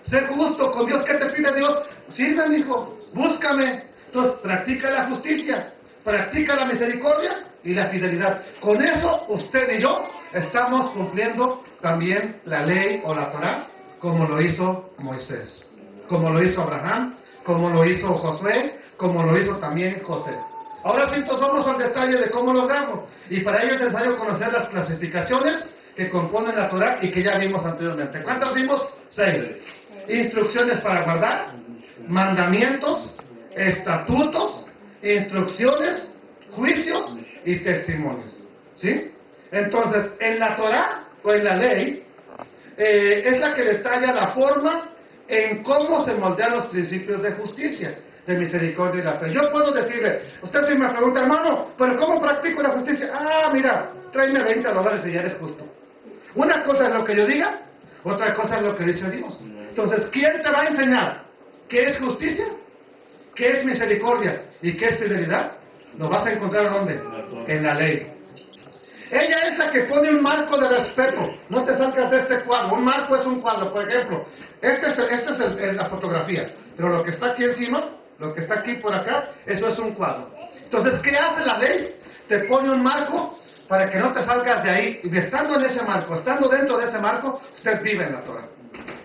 Speaker 1: Ser justo con Dios. ¿Qué te pide Dios? Sirve, mi hijo, búscame. Entonces, practica la justicia, practica la misericordia y la fidelidad. Con eso, usted y yo estamos cumpliendo también la ley o la Torah, como lo hizo Moisés, como lo hizo Abraham, como lo hizo Josué, como lo hizo también José. Ahora sí, entonces vamos al detalle de cómo lograrlo. Y para ello es necesario conocer las clasificaciones que componen la Torah y que ya vimos anteriormente. ¿Cuántas vimos? 6. Instrucciones para guardar, mandamientos, estatutos, instrucciones, juicios y testimonios. ¿Sí? Entonces, en la Torah o en la ley, es la que detalla la forma en cómo se moldean los principios de justicia, de misericordia y la fe. Yo puedo decirle, usted si me pregunta, hermano, ¿pero cómo practico la justicia? Mira, tráeme $20 y ya eres justo. Una cosa es lo que yo diga, otra cosa es lo que dice Dios. Entonces, ¿quién te va a enseñar qué es justicia, qué es misericordia y qué es fidelidad? Lo vas a encontrar ¿dónde? En la ley. Ella es la que pone un marco de respeto. No te salgas de este cuadro. Un marco es un cuadro. Por ejemplo, esta es la fotografía. Pero lo que está aquí encima, lo que está aquí por acá, eso es un cuadro. Entonces, ¿qué hace la ley? Te pone un marco para que no te salgas de ahí. Y estando en ese marco, estando dentro de ese marco, usted vive en la Torah.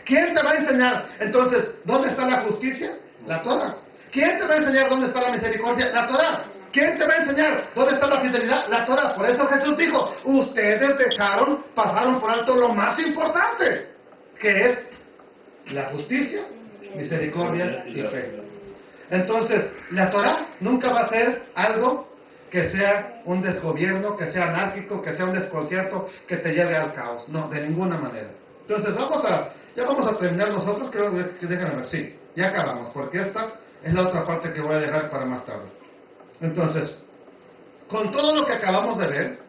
Speaker 1: ¿Quién te va a enseñar? Entonces, ¿dónde está la justicia? La Torah. ¿Quién te va a enseñar dónde está la misericordia? La Torah. ¿Quién te va a enseñar dónde está la fidelidad? La Torah. Por eso Jesús dijo, ustedes pasaron por alto lo más importante, que es la justicia, misericordia y fe. Entonces, la Torah nunca va a ser algo que sea un desgobierno, que sea anárquico, que sea un desconcierto, que te lleve al caos. No, de ninguna manera. Entonces, ya vamos a terminar nosotros, creo que déjenme ver, sí, ya acabamos, porque esta es la otra parte que voy a dejar para más tarde. Entonces, con todo lo que acabamos de ver,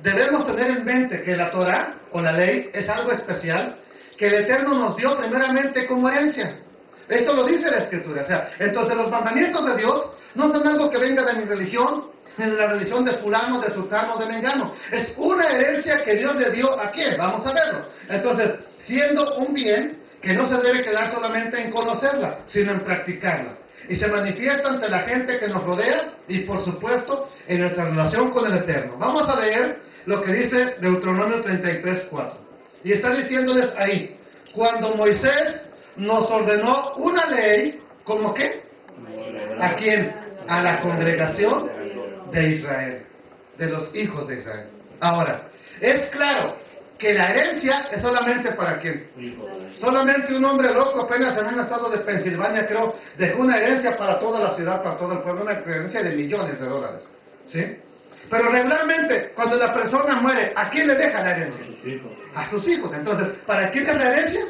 Speaker 1: debemos tener en mente que la Torah o la ley es algo especial que el Eterno nos dio primeramente como herencia. Esto lo dice la Escritura. O sea, entonces los mandamientos de Dios no son algo que venga de mi religión, ni de la religión de fulano, de sultano, de mengano. Es una herencia que Dios le dio a quién. Vamos a verlo. Entonces, siendo un bien que no se debe quedar solamente en conocerla, sino en practicarla. y se manifiesta ante la gente que nos rodea y por supuesto en nuestra relación con el Eterno. Vamos a leer lo que dice Deuteronomio 33:4. Y está diciéndoles ahí, cuando Moisés nos ordenó una ley, ¿cómo qué? ¿A quién? A la congregación de Israel, de los hijos de Israel. Ahora, es claro que la herencia es solamente para quién. Solamente un hombre loco apenas en un estado de Pensilvania, creo, dejó una herencia para toda la ciudad, para todo el pueblo, una herencia de millones de dólares. ¿Sí? Pero regularmente, cuando la persona muere, ¿a quién le deja la herencia? A sus hijos. Entonces, ¿para quién es la herencia?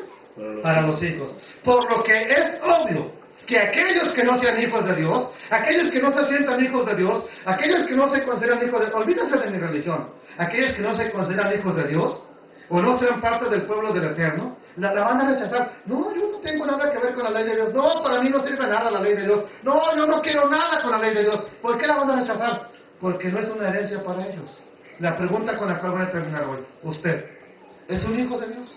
Speaker 1: Para los hijos. Por lo que es obvio que aquellos que no sean hijos de Dios, aquellos que no se sientan hijos de Dios, aquellos que no se consideran hijos de Dios, olvídense de mi religión, aquellos que no se consideran hijos de Dios, o no sean parte del pueblo del Eterno, la van a rechazar. No, yo no tengo nada que ver con la ley de Dios. No, para mí no sirve nada la ley de Dios. No, yo no quiero nada con la ley de Dios. ¿Por qué la van a rechazar? Porque no es una herencia para ellos. La pregunta con la cual voy a terminar hoy. ¿Usted es un hijo de Dios?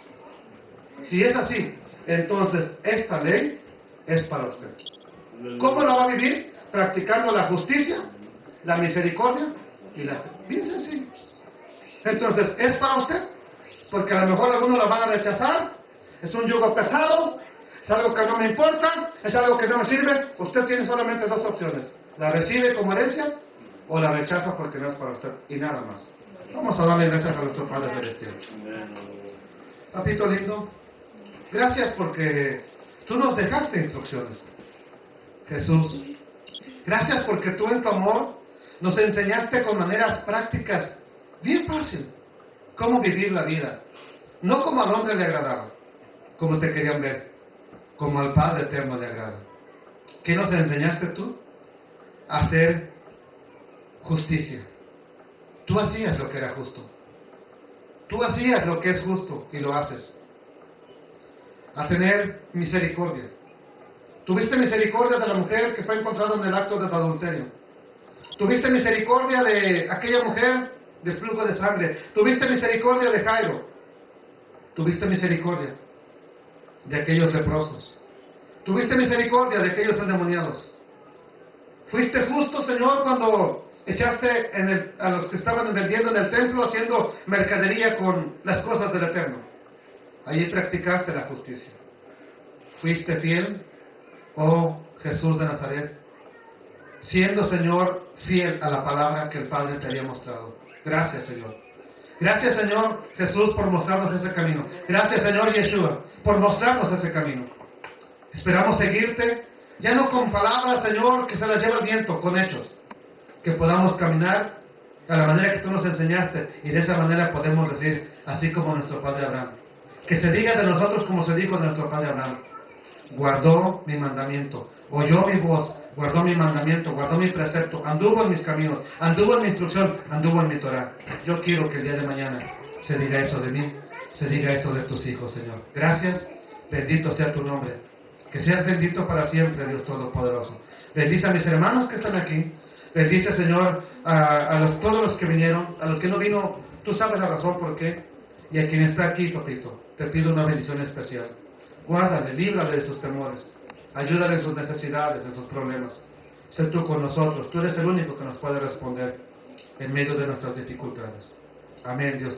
Speaker 1: Si es así, entonces esta ley es para usted. ¿Cómo la va a vivir? Practicando la justicia, la misericordia y la fe. Bien sencillo. Entonces, ¿es para usted? Porque a lo mejor algunos la van a rechazar. Es un yugo pesado, es algo que no me importa, es algo que no me sirve. Usted tiene solamente dos opciones: la recibe como herencia o la rechaza porque no es para usted, y nada más. Vamos a darle gracias a nuestro Padre Celestial. Papito lindo, gracias porque tú nos dejaste instrucciones, Jesús. Gracias porque tú en tu amor nos enseñaste con maneras prácticas bien fácil cómo vivir la vida, no como al hombre le agradaba, como te querían ver, como al Padre Eterno le agrada. ¿Qué nos enseñaste tú? A hacer justicia. Tú hacías lo que era justo. Tú hacías lo que es justo y lo haces. A tener misericordia. Tuviste misericordia de la mujer que fue encontrada en el acto de adulterio. Tuviste misericordia de aquella mujer de flujo de sangre. Tuviste misericordia de Jairo. Tuviste misericordia de aquellos leprosos. Tuviste misericordia de aquellos endemoniados. Fuiste justo, Señor, cuando echaste a los que estaban vendiendo en el templo, haciendo mercadería con las cosas del Eterno. Allí practicaste la justicia. Fuiste fiel, oh Jesús de Nazaret, siendo, Señor, fiel a la palabra que el Padre te había mostrado. Gracias, Señor. Gracias, Señor Jesús, por mostrarnos ese camino. Gracias, Señor Yeshua, por mostrarnos ese camino. Esperamos seguirte, ya no con palabras, Señor, que se las lleva el viento, con hechos. Que podamos caminar a la manera que tú nos enseñaste, y de esa manera podemos decir, así como nuestro padre Abraham. Que se diga de nosotros como se dijo de nuestro padre Abraham: guardó mi mandamiento, oyó mi voz, guardó mi mandamiento, guardó mi precepto, anduvo en mis caminos, anduvo en mi instrucción, anduvo en mi Torah. Yo quiero que el día de mañana se diga eso de mí, se diga esto de tus hijos, Señor. Gracias, bendito sea tu nombre. Que seas bendito para siempre, Dios Todopoderoso. Bendice a mis hermanos que están aquí. Bendice, Señor, a todos los que vinieron, a los que no vino, tú sabes la razón por qué. Y a quien está aquí, papito, te pido una bendición especial. Guárdale, líbrale de sus temores. Ayúdale en sus necesidades, en sus problemas. Sé tú con nosotros. Tú eres el único que nos puede responder en medio de nuestras dificultades. Amén, Dios.